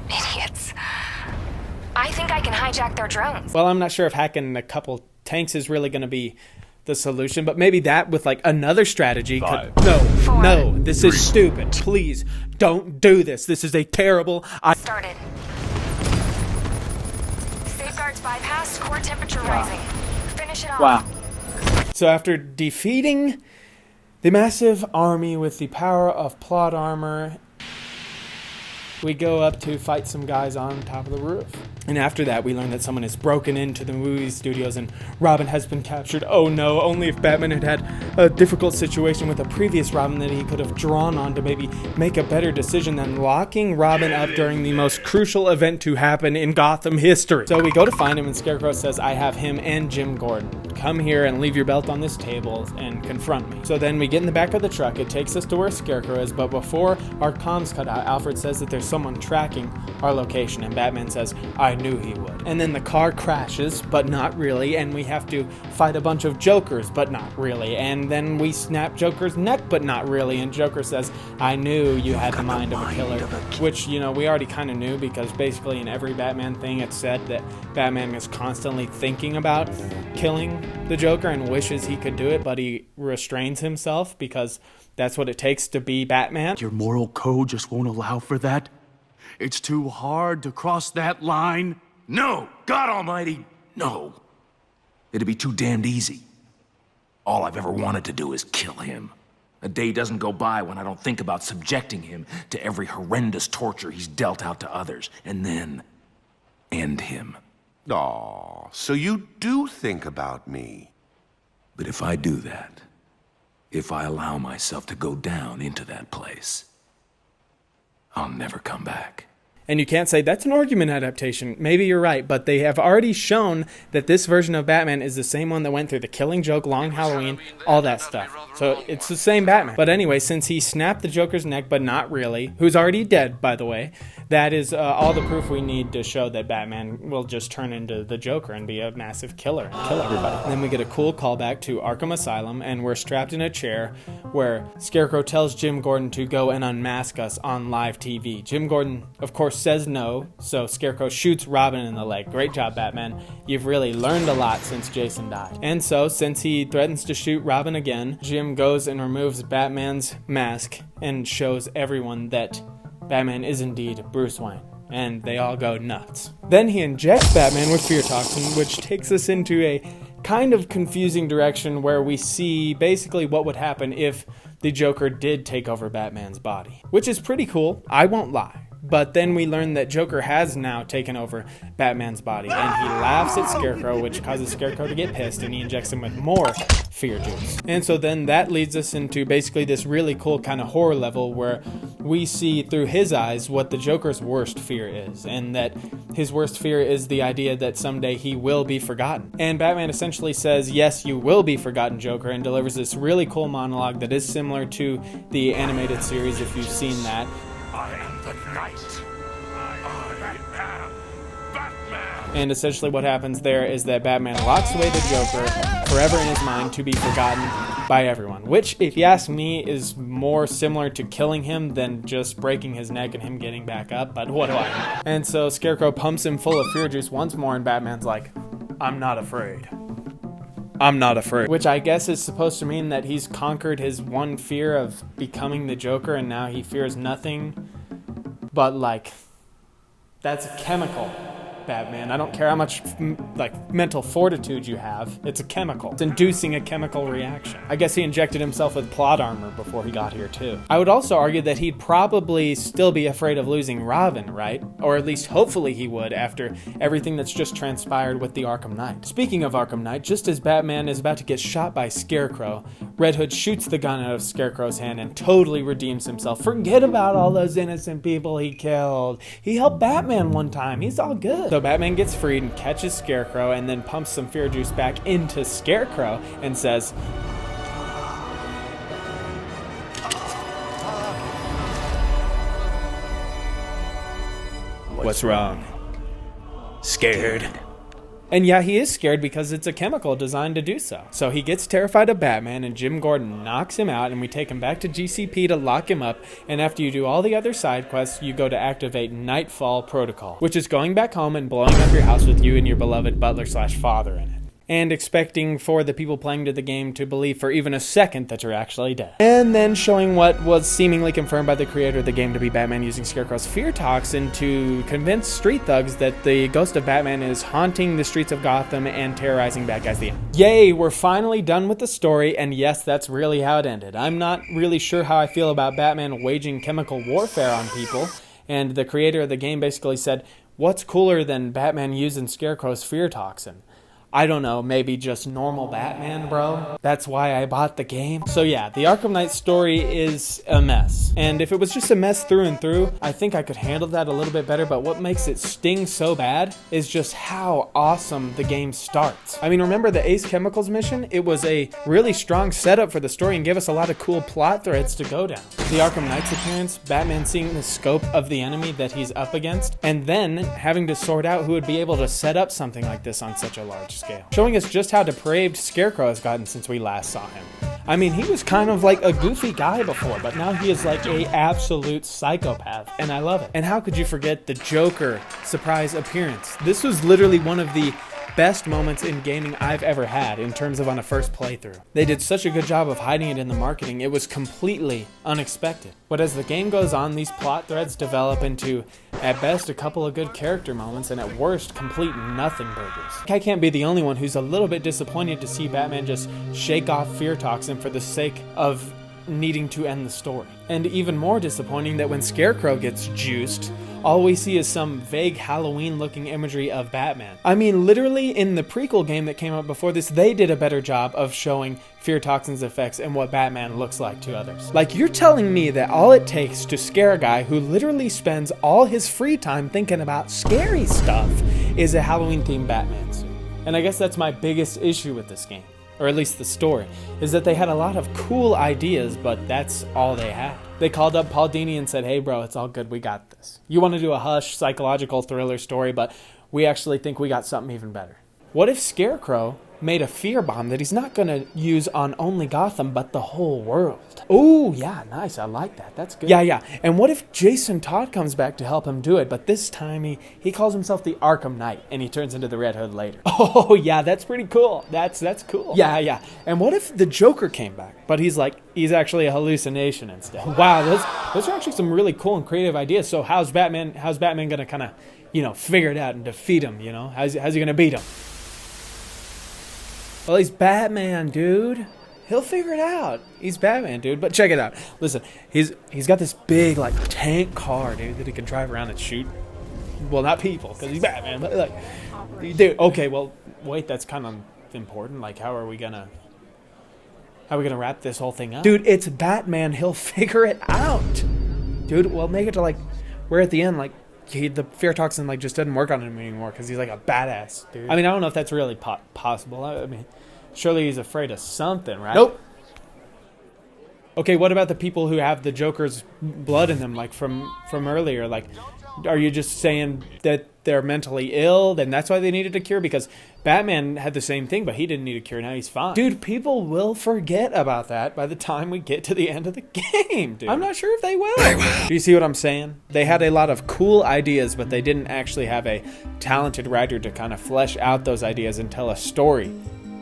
Idiots. I think I can hijack their drones. Well, I'm not sure if hacking a couple tanks is really going to be the solution, but maybe that with like another strategy could... No, this is stupid. Please, don't do this. This is a terrible... Started. Safeguards bypassed, core temperature rising. Finish it off. Wow. So after defeating the massive army with the power of plot armor, we go up to fight some guys on top of the roof. And after that, we learn that someone has broken into the movie studios and Robin has been captured. Oh no, only if Batman had had a difficult situation with a previous Robin that he could have drawn on to maybe make a better decision than locking Robin up during the most crucial event to happen in Gotham history. So we go to find him and Scarecrow says, I have him and Jim Gordon. Come here and leave your belt on this table and confront me. So then we get in the back of the truck. It takes us to where Scarecrow is, but before our comms cut out, Alfred says that there's someone tracking our location, and Batman says, I knew he would. And then the car crashes, but not really, and we have to fight a bunch of Jokers, but not really. And then we snap Joker's neck, but not really, and Joker says, I knew you had the mind of a killer, which, you know, we already kind of knew because basically in every Batman thing it's said that Batman is constantly thinking about killing the Joker and wishes he could do it, but he restrains himself because that's what it takes to be Batman. Your moral code just won't allow for that? It's too hard to cross that line? No! God almighty, no. It'd be too damned easy. All I've ever wanted to do is kill him. A day doesn't go by when I don't think about subjecting him to every horrendous torture he's dealt out to others, and then end him. Aw, so you do think about me. But if I do that, if I allow myself to go down into that place, I'll never come back. And you can't say that's an argument adaptation. Maybe you're right, but they have already shown that this version of Batman is the same one that went through the Killing Joke, Long Halloween, all that stuff. So it's the same Batman. But anyway, since he snapped the Joker's neck, but not really, who's already dead, by the way, that is all the proof we need to show that Batman will just turn into the Joker and be a massive killer and kill everybody. And then we get a cool callback to Arkham Asylum, and we're strapped in a chair where Scarecrow tells Jim Gordon to go and unmask us on live TV. Jim Gordon, of course, says no, so Scarecrow shoots Robin in the leg. Great job, Batman. You've really learned a lot since Jason died. And so, since he threatens to shoot Robin again, Jim goes and removes Batman's mask and shows everyone that Batman is indeed Bruce Wayne. And they all go nuts. Then he injects Batman with fear toxin, which takes us into a kind of confusing direction where we see basically what would happen if the Joker did take over Batman's body, which is pretty cool, I won't lie. But then we learn that Joker has now taken over Batman's body, and he laughs at Scarecrow, which causes Scarecrow to get pissed, and he injects him with more fear juice. And so then that leads us into basically this really cool kind of horror level where we see through his eyes what the Joker's worst fear is, and that his worst fear is the idea that someday he will be forgotten. And Batman essentially says, yes, you will be forgotten, Joker, and delivers this really cool monologue that is similar to the animated series, if you've seen that. I am the Knight. I am Batman. And essentially what happens there is that Batman locks away the Joker forever in his mind to be forgotten by everyone. Which, if you ask me, is more similar to killing him than just breaking his neck and him getting back up, but what do I know? And so Scarecrow pumps him full of fear juice once more, and Batman's like, I'm not afraid. I'm not afraid. Which I guess is supposed to mean that he's conquered his one fear of becoming the Joker, and now he fears nothing but, like, that's a chemical, Batman. I don't care how much mental fortitude you have. It's a chemical. It's inducing a chemical reaction. I guess he injected himself with plot armor before he got here too. I would also argue that he'd probably still be afraid of losing Robin, right? Or at least hopefully he would after everything that's just transpired with the Arkham Knight. Speaking of Arkham Knight, just as Batman is about to get shot by Scarecrow, Red Hood shoots the gun out of Scarecrow's hand and totally redeems himself. Forget about all those innocent people he killed. He helped Batman one time. He's all good. So Batman gets freed and catches Scarecrow and then pumps some fear juice back into Scarecrow and says, "What's wrong? Scared?" And yeah, he is scared because it's a chemical designed to do so. So he gets terrified of Batman, and Jim Gordon knocks him out, and we take him back to GCP to lock him up. And after you do all the other side quests, you go to activate Nightfall Protocol, which is going back home and blowing up your house with you and your beloved butler/father in it. And expecting for the people playing to the game to believe for even a second that you're actually dead. And then showing what was seemingly confirmed by the creator of the game to be Batman using Scarecrow's fear toxin to convince street thugs that the ghost of Batman is haunting the streets of Gotham and terrorizing bad guys. Yay, we're finally done with the story, and yes, that's really how it ended. I'm not really sure how I feel about Batman waging chemical warfare on people, and the creator of the game basically said, what's cooler than Batman using Scarecrow's fear toxin? I don't know, maybe just normal Batman, bro. That's why I bought the game. So yeah, the Arkham Knight story is a mess. And if it was just a mess through and through, I think I could handle that a little bit better, but what makes it sting so bad is just how awesome the game starts. I mean, remember the Ace Chemicals mission? It was a really strong setup for the story and gave us a lot of cool plot threads to go down. The Arkham Knight's appearance, Batman seeing the scope of the enemy that he's up against, and then having to sort out who would be able to set up something like this on such a large scale. Showing us just how depraved Scarecrow has gotten since we last saw him. I mean, he was kind of like a goofy guy before, but now he is like a absolute psychopath, and I love it. And how could you forget the Joker surprise appearance? This was literally one of the best moments in gaming I've ever had in terms of on a first playthrough. They did such a good job of hiding it in the marketing, it was completely unexpected. But as the game goes on, these plot threads develop into, at best, a couple of good character moments, and at worst, complete nothing burgers. I can't be the only one who's a little bit disappointed to see Batman just shake off fear toxin for the sake of needing to end the story. And even more disappointing that when Scarecrow gets juiced, all we see is some vague Halloween-looking imagery of Batman. I mean, literally in the prequel game that came out before this, they did a better job of showing fear toxin's effects and what Batman looks like to others. Like, you're telling me that all it takes to scare a guy who literally spends all his free time thinking about scary stuff is a Halloween-themed Batman suit. And I guess that's my biggest issue with this game, or at least the story, is that they had a lot of cool ideas, but that's all they had. They called up Paul Dini and said, hey bro, it's all good, we got this. You want to do a hush psychological thriller story, but we actually think we got something even better. What if Scarecrow made a fear bomb that he's not going to use on only Gotham, but the whole world? Oh, yeah, nice, I like that, that's good. Yeah, and what if Jason Todd comes back to help him do it, but this time he calls himself the Arkham Knight, and he turns into the Red Hood later? Oh, yeah, that's pretty cool, that's cool. Yeah, and what if the Joker came back, but he's actually a hallucination instead? Wow, those are actually some really cool and creative ideas. So how's Batman going to kind of, figure it out and defeat him, How's he going to beat him? Well, he's Batman, dude. He'll figure it out. He's Batman, dude. But check it out. Listen, he's got this big, tank car, dude, that he can drive around and shoot. Well, not people, because he's Batman, but, dude, okay, well, wait, that's kind of important. How are we gonna wrap this whole thing up? Dude, it's Batman. He'll figure it out. Dude, we'll make it to, we're at the end, the fear toxin just doesn't work on him anymore because he's a badass dude. I mean, I don't know if that's really possible. I mean, surely he's afraid of something, right? Nope. Okay, what about the people who have the Joker's blood in them, from earlier? Are you just saying that they're mentally ill, then that's why they needed a cure? Because Batman had the same thing, but he didn't need a cure. Now he's fine. Dude, people will forget about that by the time we get to the end of the game, dude. I'm not sure if they will. Do you see what I'm saying? They had a lot of cool ideas, but they didn't actually have a talented writer to kind of flesh out those ideas and tell a story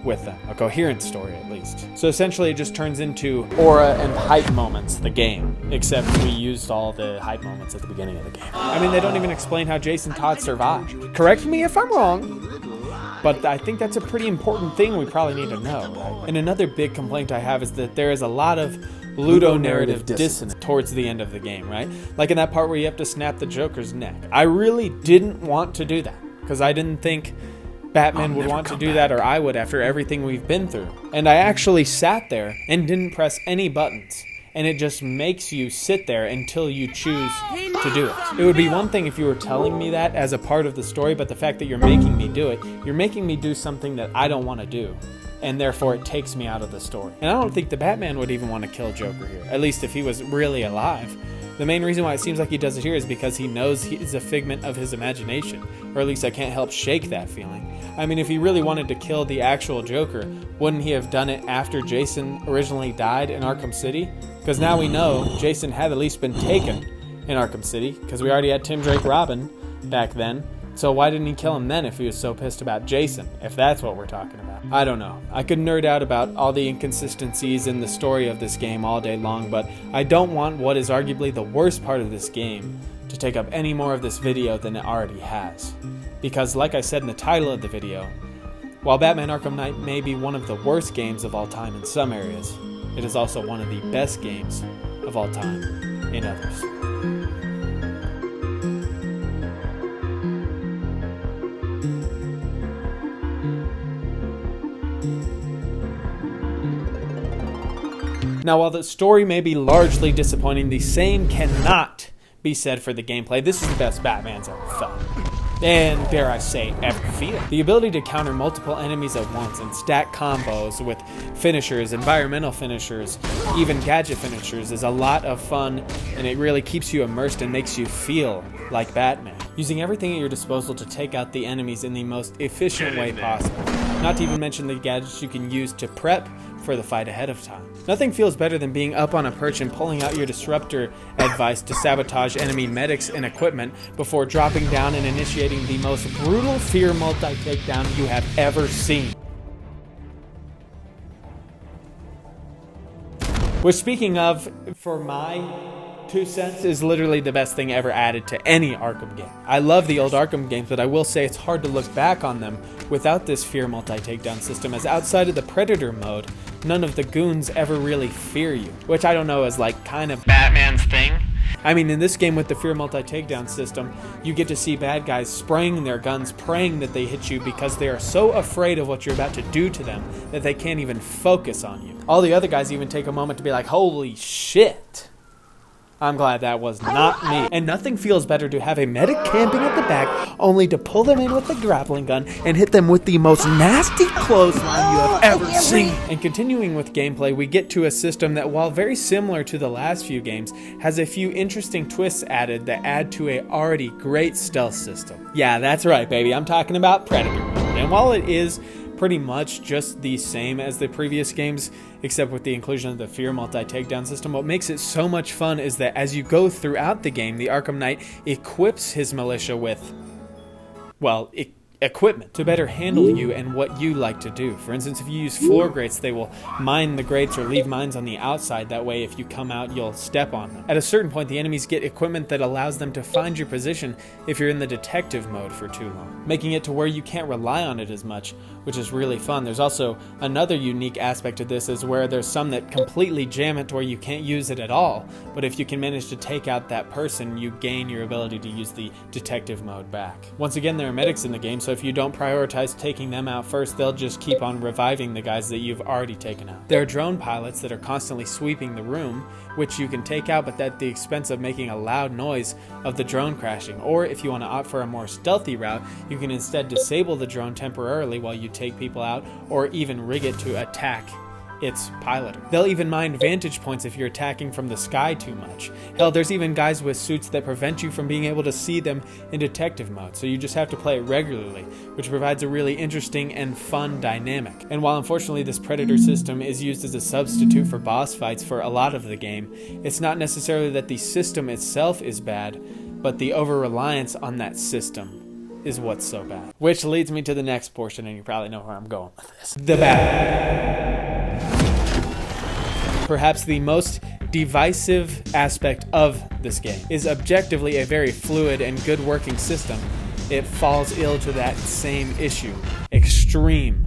with them, a coherent story at least. So essentially it just turns into aura and hype moments, the game, except we used all the hype moments at the beginning of the game. I mean, they don't even explain how Jason Todd survived. Correct me if I'm wrong, but I think that's a pretty important thing we probably need to know, right? And another big complaint I have is that there is a lot of ludonarrative dissonance towards the end of the game, right? Like in that part where you have to snap the Joker's neck. I really didn't want to do that, because I didn't think Batman would want to do that, or I would, after everything we've been through. And I actually sat there and didn't press any buttons. And it just makes you sit there until you choose to do it. It would be one thing if you were telling me that as a part of the story, but the fact that you're making me do it, you're making me do something that I don't want to do. And therefore it takes me out of the story. And I don't think the Batman would even want to kill Joker here, at least if he was really alive. The main reason why it seems like he does it here is because he knows he's a figment of his imagination, or at least I can't help shake that feeling. I mean, if he really wanted to kill the actual Joker, wouldn't he have done it after Jason originally died in Arkham City? Because now we know Jason had at least been taken in Arkham City, because we already had Tim Drake Robin back then. So why didn't he kill him then if he was so pissed about Jason, if that's what we're talking about? I don't know. I could nerd out about all the inconsistencies in the story of this game all day long, but I don't want what is arguably the worst part of this game to take up any more of this video than it already has. Because like I said in the title of the video, while Batman Arkham Knight may be one of the worst games of all time in some areas, it is also one of the best games of all time in others. Now, while the story may be largely disappointing, the same cannot be said for the gameplay. This is the best Batman's ever felt. And dare I say, ever feel. The ability to counter multiple enemies at once and stack combos with finishers, environmental finishers, even gadget finishers is a lot of fun, and it really keeps you immersed and makes you feel like Batman. Using everything at your disposal to take out the enemies in the most efficient way possible. Not to even mention the gadgets you can use to prep for the fight ahead of time. Nothing feels better than being up on a perch and pulling out your disruptor advice to sabotage enemy medics and equipment before dropping down and initiating the most brutal fear multi-takedown you have ever seen. Which, speaking of, for my 2 cents, is literally the best thing ever added to any Arkham game. I love the old Arkham games, but I will say it's hard to look back on them without this fear multi-takedown system, as outside of the Predator mode, none of the goons ever really fear you. Which I don't know is like kind of Batman's thing, I mean, in this game with the Fear multi-takedown system, you get to see bad guys spraying their guns, praying that they hit you because they are so afraid of what you're about to do to them that they can't even focus on you. All the other guys even take a moment to be like, holy shit. I'm glad that was not me. And nothing feels better to have a medic camping at the back, only to pull them in with a grappling gun and hit them with the most nasty clothesline you have ever seen. And continuing with gameplay, we get to a system that, while very similar to the last few games, has a few interesting twists added that add to a already great stealth system. Yeah, that's right, baby. I'm talking about Predator. And while it is pretty much just the same as the previous games, except with the inclusion of the Fear multi-takedown system, what makes it so much fun is that as you go throughout the game, the Arkham Knight equips his militia with, well, equipment to better handle you and what you like to do. For instance, if you use floor grates, they will mine the grates or leave mines on the outside. That way, if you come out, you'll step on them. At a certain point, the enemies get equipment that allows them to find your position if you're in the detective mode for too long, making it to where you can't rely on it as much, which is really fun. There's also another unique aspect to this, is where there's some that completely jam it to where you can't use it at all, but if you can manage to take out that person, you gain your ability to use the detective mode back. Once again, there are medics in the game, so if you don't prioritize taking them out first, they'll just keep on reviving the guys that you've already taken out. There are drone pilots that are constantly sweeping the room, which you can take out, but at the expense of making a loud noise of the drone crashing. Or if you want to opt for a more stealthy route, you can instead disable the drone temporarily while you take people out, or even rig it to attack its piloter. They'll even mind vantage points if you're attacking from the sky too much. Hell, there's even guys with suits that prevent you from being able to see them in detective mode, so you just have to play it regularly, which provides a really interesting and fun dynamic. And while unfortunately this Predator system is used as a substitute for boss fights for a lot of the game, it's not necessarily that the system itself is bad, but the over-reliance on that system is what's so bad. Which leads me to the next portion, and you probably know where I'm going with this. The battle. Perhaps the most divisive aspect of this game is objectively a very fluid and good working system. It falls ill to that same issue: extreme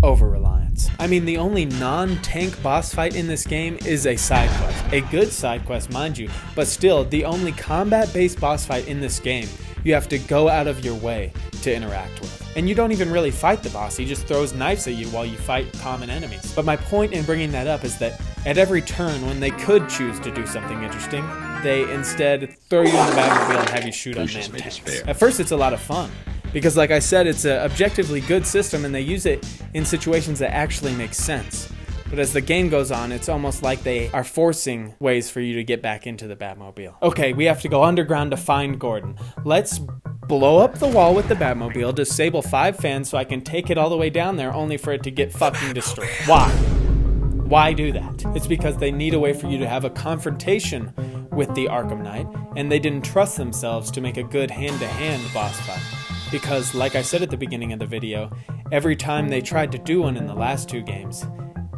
over-reliance. I mean, the only non-tank boss fight in this game is a side quest. A good side quest, mind you, but still, the only combat-based boss fight in this game you have to go out of your way to interact with. And you don't even really fight the boss, he just throws knives at you while you fight common enemies. But my point in bringing that up is that at every turn, when they could choose to do something interesting, they instead throw you in the Batmobile and have you shoot unmanned tanks. At first, it's a lot of fun, because like I said, it's an objectively good system and they use it in situations that actually make sense. But as the game goes on, it's almost like they are forcing ways for you to get back into the Batmobile. Okay, we have to go underground to find Gordon. Let's blow up the wall with the Batmobile, disable 5 fans so I can take it all the way down there, only for it to get fucking destroyed. Why? Why do that? It's because they need a way for you to have a confrontation with the Arkham Knight, and they didn't trust themselves to make a good hand-to-hand boss fight. Because, like I said at the beginning of the video, every time they tried to do one in the last 2 games,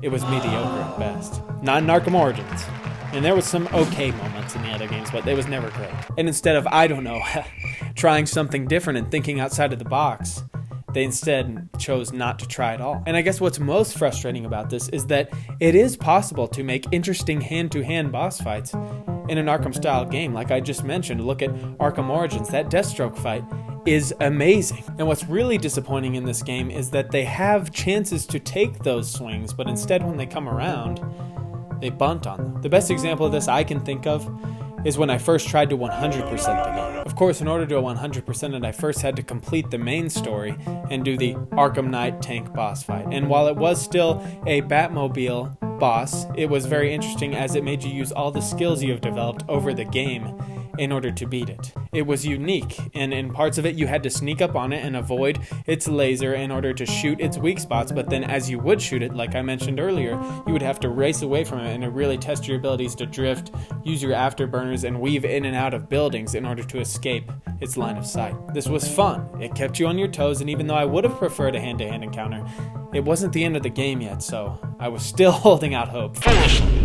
it was mediocre at best. Not in Arkham Origins. And there was some okay moments in the other games, but it was never great. And instead of, I don't know, trying something different and thinking outside of the box, they instead chose not to try at all. And I guess what's most frustrating about this is that it is possible to make interesting hand-to-hand boss fights in an Arkham-style game. Like I just mentioned, look at Arkham Origins. That Deathstroke fight is amazing. And what's really disappointing in this game is that they have chances to take those swings, but instead when they come around, they bunt on them. The best example of this I can think of is when I first tried to 100% the game. Of course, in order to 100% it, I first had to complete the main story and do the Arkham Knight tank boss fight. And while it was still a Batmobile boss, it was very interesting as it made you use all the skills you have developed over the game in order to beat it. It was unique, and in parts of it you had to sneak up on it and avoid its laser in order to shoot its weak spots, but then as you would shoot it, like I mentioned earlier, you would have to race away from it and to really test your abilities to drift, use your afterburners, and weave in and out of buildings in order to escape its line of sight. This was fun. It kept you on your toes, and even though I would have preferred a hand-to-hand encounter, it wasn't the end of the game yet, so I was still holding out hope, foolishly,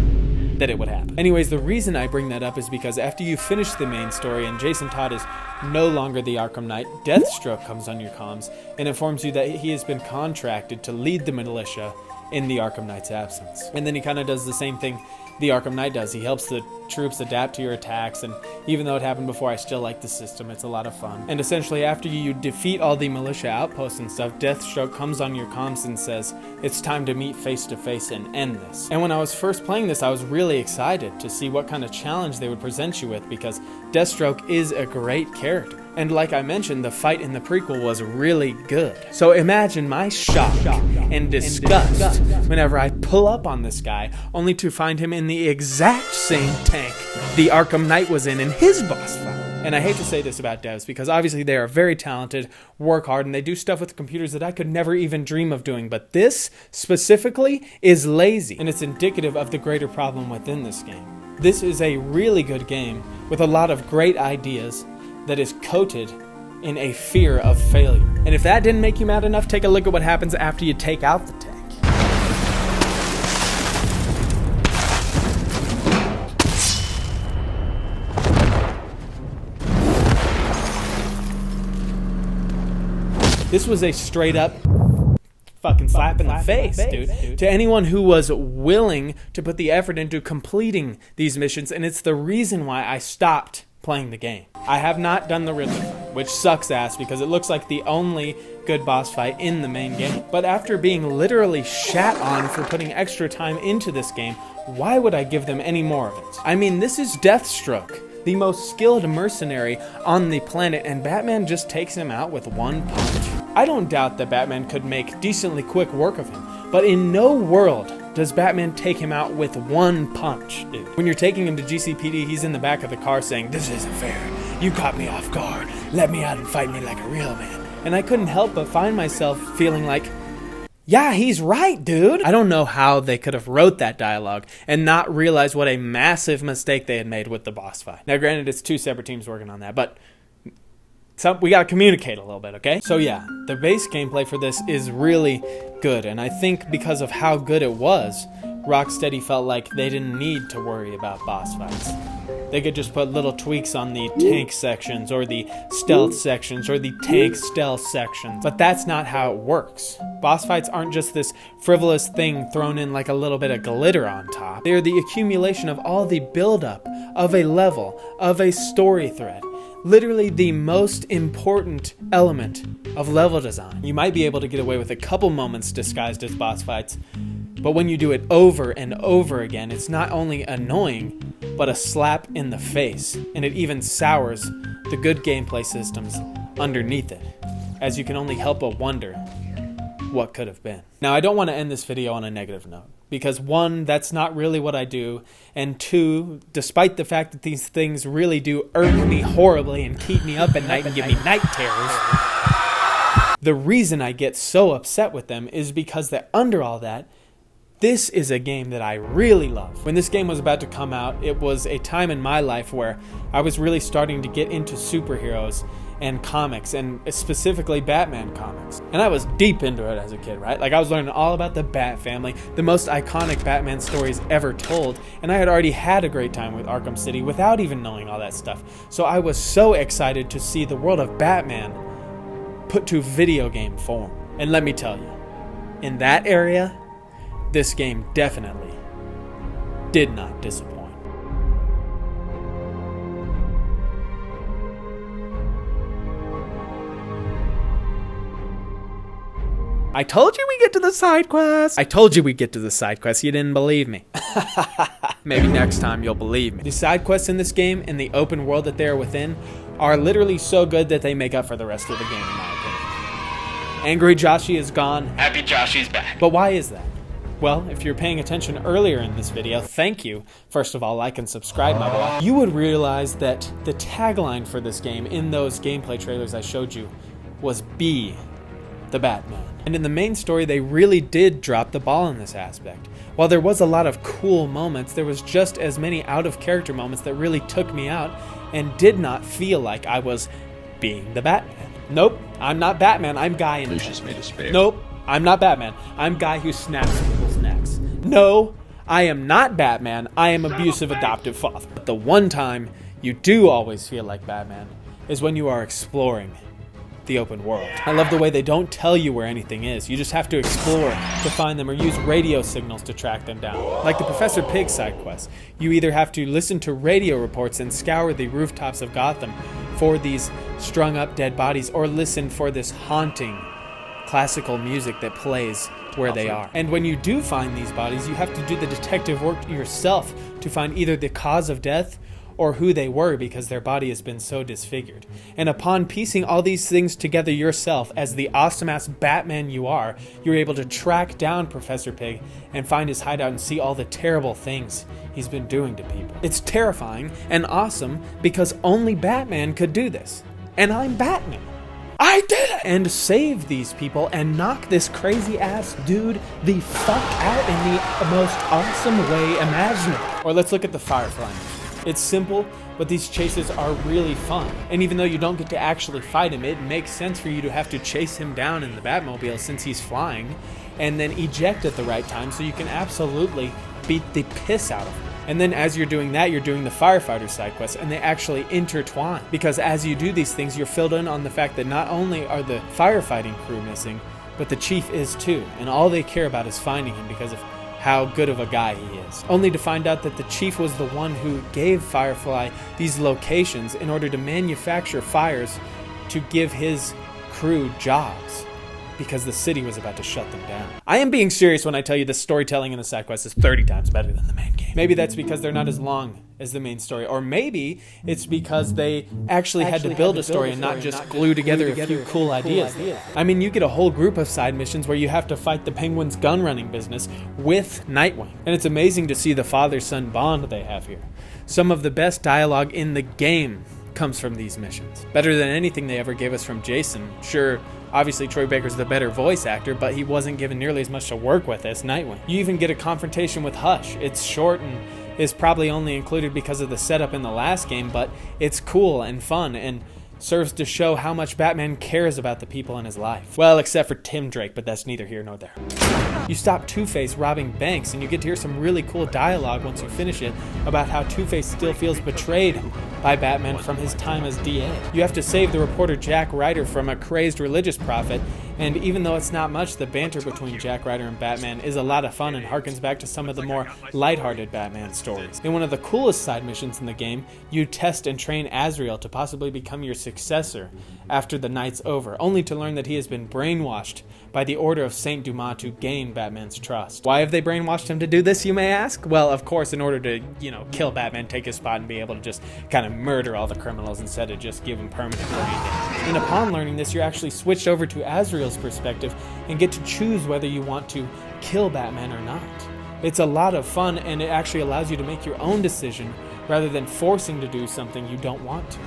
that it would happen. Anyways, the reason I bring that up is because after you finish the main story and Jason Todd is no longer the Arkham Knight, Deathstroke comes on your comms and informs you that he has been contracted to lead the militia in the Arkham Knight's absence. And then he kind of does the same thing the Arkham Knight does. He helps the troops adapt to your attacks, and even though it happened before, I still like the system. It's a lot of fun. And essentially, after you defeat all the militia outposts and stuff, Deathstroke comes on your comms and says, it's time to meet face to face and end this. And when I was first playing this, I was really excited to see what kind of challenge they would present you with, because Deathstroke is a great character. And like I mentioned, the fight in the prequel was really good. So imagine my shock and disgust whenever I pull up on this guy, only to find him in the exact same tank the Arkham Knight was in his boss fight. And I hate to say this about devs, because obviously they are very talented, work hard, and they do stuff with computers that I could never even dream of doing. But this, specifically, is lazy, and it's indicative of the greater problem within this game. This is a really good game with a lot of great ideas that is coated in a fear of failure. And if that didn't make you mad enough, take a look at what happens after you take out the tank. This was a straight up fucking slap in the face, dude. To anyone who was willing to put the effort into completing these missions, and it's the reason why I stopped playing the game. I have not done the Riddler fight, which sucks ass because it looks like the only good boss fight in the main game. But after being literally shat on for putting extra time into this game, why would I give them any more of it? I mean, this is Deathstroke, the most skilled mercenary on the planet, and Batman just takes him out with one punch. I don't doubt that Batman could make decently quick work of him, but in no world does Batman take him out with one punch, dude. When you're taking him to GCPD, he's in the back of the car saying, "This isn't fair. You caught me off guard. Let me out and fight me like a real man." And I couldn't help but find myself feeling like, yeah, he's right, dude. I don't know how they could have wrote that dialogue and not realize what a massive mistake they had made with the boss fight. Now, granted, it's two separate teams working on that, but we gotta communicate a little bit, okay? So yeah, the base gameplay for this is really good, and I think because of how good it was, Rocksteady felt like they didn't need to worry about boss fights. They could just put little tweaks on the tank sections, or the stealth sections, or the tank stealth sections. But that's not how it works. Boss fights aren't just this frivolous thing thrown in like a little bit of glitter on top. They are the accumulation of all the buildup of a level, of a story thread. Literally the most important element of level design. You might be able to get away with a couple moments disguised as boss fights, but when you do it over and over again, it's not only annoying, but a slap in the face, and it even sours the good gameplay systems underneath it, as you can only help but wonder what could have been. Now, I don't want to end this video on a negative note, because one, that's not really what I do, and two, despite the fact that these things really do irk me horribly and keep me up at night and give me night terrors, the reason I get so upset with them is because that under all that, this is a game that I really love. When this game was about to come out, it was a time in my life where I was really starting to get into superheroes and comics, and specifically Batman comics. And I was deep into it as a kid, right? Like, I was learning all about the Bat family, the most iconic Batman stories ever told, and I had already had a great time with Arkham City without even knowing all that stuff. So I was so excited to see the world of Batman put to video game form. And let me tell you, in that area, this game definitely did not disappoint. I told you we get to the side quest. I told you we get to the side quest. You didn't believe me. Maybe next time you'll believe me. The side quests in this game and the open world that they are within are literally so good that they make up for the rest of the game, in my opinion. Angry Joshy is gone. Happy Joshy's back. But why is that? Well, if you're paying attention earlier in this video, thank you. First of all, like and subscribe, my boy. You would realize that the tagline for this game in those gameplay trailers I showed you was "Be the Batman." And in the main story, they really did drop the ball in this aspect. While there was a lot of cool moments, there was just as many out-of-character moments that really took me out and did not feel like I was being the Batman. Nope, I'm not Batman, I'm Guy in Lucius made us fair. Nope, I'm not Batman, I'm Guy who snaps people's necks. No, I am not Batman, I am abusive adoptive father. But the one time you do always feel like Batman is when you are exploring the open world. I love the way they don't tell you where anything is. You just have to explore to find them or use radio signals to track them down. Like the Professor Pig side quest, you either have to listen to radio reports and scour the rooftops of Gotham for these strung up dead bodies, or listen for this haunting classical music that plays where they are. And when you do find these bodies, you have to do the detective work yourself to find either the cause of death or who they were, because their body has been so disfigured. And upon piecing all these things together yourself, as the awesome-ass Batman you are, you're able to track down Professor Pig and find his hideout and see all the terrible things he's been doing to people. It's terrifying and awesome because only Batman could do this. And I'm Batman. I did it! And save these people and knock this crazy-ass dude the fuck out in the most awesome way imaginable. Or let's look at the Firefly mission. It's simple, but these chases are really fun. And even though you don't get to actually fight him, it makes sense for you to have to chase him down in the Batmobile since he's flying, and then eject at the right time so you can absolutely beat the piss out of him. And then as you're doing that, you're doing the firefighter side quests, and they actually intertwine. Because as you do these things, you're filled in on the fact that not only are the firefighting crew missing, but the chief is too. And all they care about is finding him because of how good of a guy he is. Only to find out that the chief was the one who gave Firefly these locations in order to manufacture fires to give his crew jobs, because the city was about to shut them down. I am being serious when I tell you the storytelling in the side quest is 30 times better than the main game. Maybe that's because they're not as long as the main story, or maybe it's because they actually had to build a story and not just glue together a few cool ideas. I mean, you get a whole group of side missions where you have to fight the Penguin's gun running business with Nightwing, and it's amazing to see the father-son bond they have here. Some of the best dialogue in the game comes from these missions. Better than anything they ever gave us from Jason. Sure, obviously Troy Baker's the better voice actor, but he wasn't given nearly as much to work with as Nightwing. You even get a confrontation with Hush. It's short and is probably only included because of the setup in the last game, but it's cool and fun and serves to show how much Batman cares about the people in his life. Well, except for Tim Drake, but that's neither here nor there. You stop Two-Face robbing banks, and you get to hear some really cool dialogue once you finish it about how Two-Face still feels betrayed by Batman from his time as DA. You have to save the reporter Jack Ryder from a crazed religious prophet, and even though it's not much, the banter between Jack Ryder and Batman is a lot of fun and harkens back to some of the more lighthearted Batman stories. In one of the coolest side missions in the game, you test and train Azrael to possibly become your successor after the night's over, only to learn that he has been brainwashed by the order of Saint Dumas to gain Batman's trust. Why have they brainwashed him to do this, you may ask? Well, of course, in order to, kill Batman, take his spot, and be able to just kind of murder all the criminals instead of just give him permanent brain damage. And upon learning this, you're actually switched over to Azrael's perspective and get to choose whether you want to kill Batman or not. It's a lot of fun, and it actually allows you to make your own decision rather than forcing to do something you don't want to.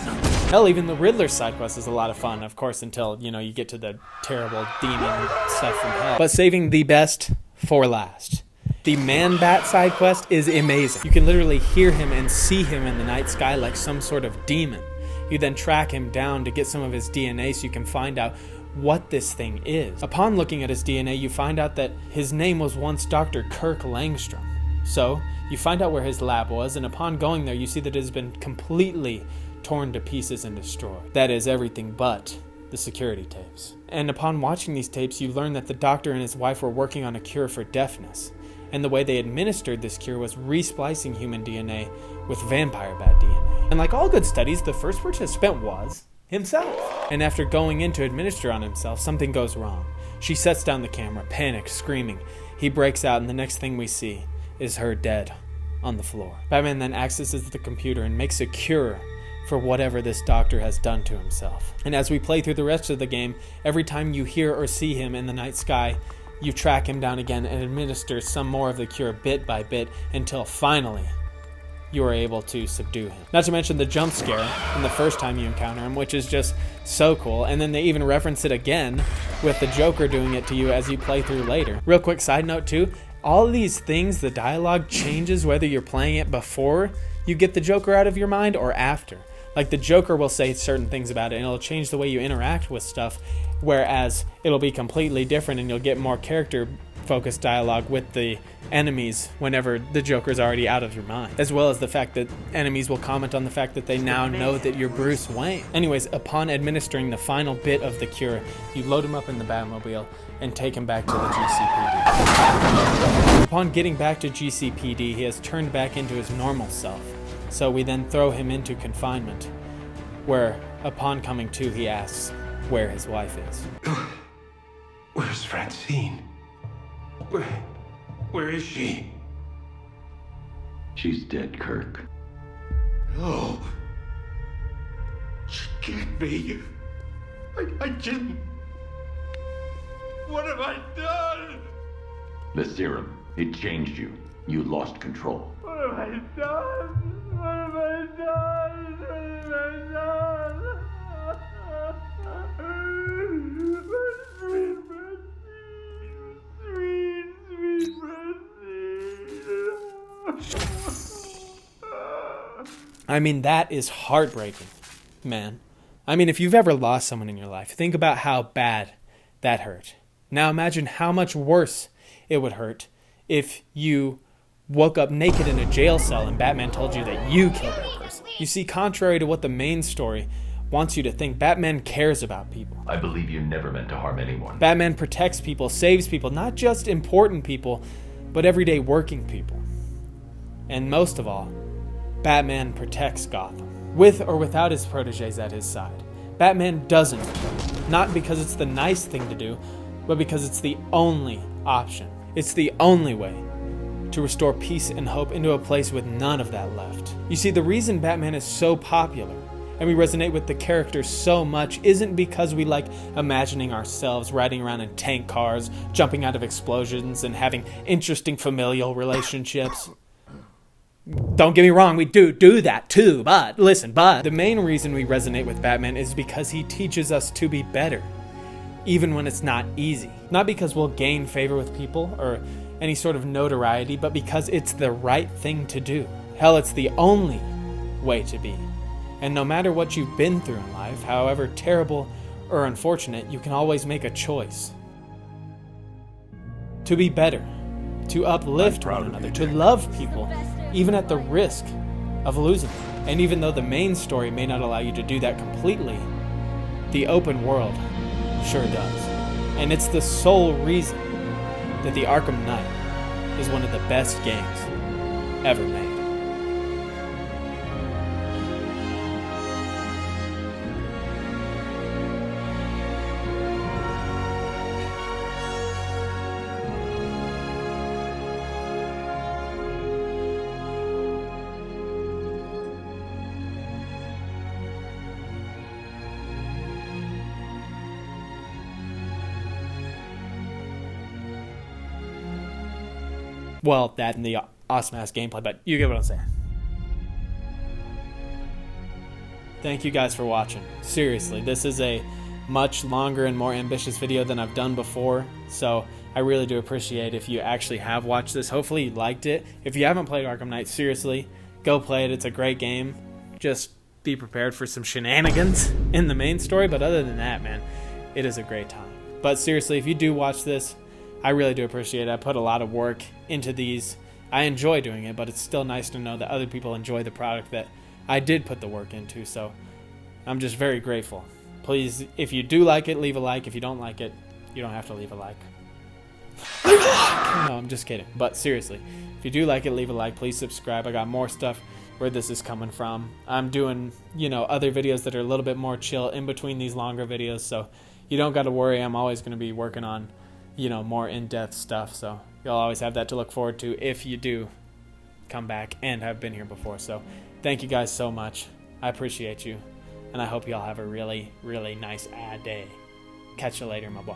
Hell, even the Riddler side quest is a lot of fun, of course, until, you get to the terrible demon stuff from hell. But saving the best for last. The Man-Bat side quest is amazing. You can literally hear him and see him in the night sky like some sort of demon. You then track him down to get some of his DNA so you can find out what this thing is. Upon looking at his DNA, you find out that his name was once Dr. Kirk Langstrom. So, you find out where his lab was, and upon going there, you see that it has been completely torn to pieces and destroyed. That is, everything but the security tapes. And upon watching these tapes, you learn that the doctor and his wife were working on a cure for deafness. And the way they administered this cure was resplicing human DNA with vampire bat DNA. And like all good studies, the first participant was himself. And after going in to administer on himself, something goes wrong. She sets down the camera, panicked, screaming. He breaks out, and the next thing we see is her dead on the floor. Batman then accesses the computer and makes a cure for whatever this doctor has done to himself. And as we play through the rest of the game, every time you hear or see him in the night sky, you track him down again and administer some more of the cure bit by bit until finally you are able to subdue him. Not to mention the jump scare in the first time you encounter him, which is just so cool. And then they even reference it again with the Joker doing it to you as you play through later. Real quick side note too, all these things, the dialogue changes whether you're playing it before you get the Joker out of your mind or after. Like the Joker will say certain things about it and it'll change the way you interact with stuff, whereas it'll be completely different and you'll get more character focused dialogue with the enemies whenever the Joker's already out of your mind, as well as the fact that enemies will comment on the fact that they now know that you're Bruce Wayne. Anyways, upon administering the final bit of the cure, you load him up in the Batmobile and take him back to the GCPD. Upon getting back to GCPD, he has turned back into his normal self, so we then throw him into confinement, where, upon coming to, he asks where his wife is. Where's Francine? Where is she? She's dead, Kirk. No. She can't be. I didn't. What have I done? The serum, it changed you. You lost control. What have I done? What have I done? What have I done? Sweet I mean, that is heartbreaking, man. I mean, if you've ever lost someone in your life, think about how bad that hurt. Now imagine how much worse it would hurt if you woke up naked in a jail cell and Batman told you that you killed that person. You see, contrary to what the main story wants you to think, Batman cares about people. I believe you never meant to harm anyone. Batman protects people, saves people, not just important people, but everyday working people. And most of all, Batman protects Gotham, with or without his protégés at his side. Batman doesn't, not because it's the nice thing to do, but because it's the only option. It's the only way to restore peace and hope into a place with none of that left. You see, the reason Batman is so popular and we resonate with the character so much isn't because we like imagining ourselves riding around in tank cars, jumping out of explosions, and having interesting familial relationships. Don't get me wrong, we do that too, but the main reason we resonate with Batman is because he teaches us to be better, even when it's not easy. Not because we'll gain favor with people or any sort of notoriety, but because it's the right thing to do. Hell, it's the only way to be. And no matter what you've been through in life, however terrible or unfortunate, you can always make a choice. To be better, to uplift one another, to love people, even at the risk of losing them. And even though the main story may not allow you to do that completely, the open world sure does. And it's the sole reason that the Arkham Knight is one of the best games ever made. Well, that and the awesome-ass gameplay, but you get what I'm saying. Thank you guys for watching. Seriously, this is a much longer and more ambitious video than I've done before, so I really do appreciate if you actually have watched this. Hopefully you liked it. If you haven't played Arkham Knight, seriously, go play it. It's a great game. Just be prepared for some shenanigans in the main story, but other than that, man, it is a great time. But seriously, if you do watch this, I really do appreciate it. I put a lot of work into these. I enjoy doing it, but it's still nice to know that other people enjoy the product that I did put the work into, so I'm just very grateful. Please, if you do like it, leave a like. If you don't like it, you don't have to leave a like. Leave a like! No, I'm just kidding. But seriously, if you do like it, leave a like. Please subscribe. I got more stuff where this is coming from. I'm doing, other videos that are a little bit more chill in between these longer videos, so you don't got to worry. I'm always going to be working on more in-depth stuff, so you'll always have that to look forward to if you do come back and have been here before. So thank you guys so much. I appreciate you, and I hope you all have a really, really nice day. Catch you later, my boy.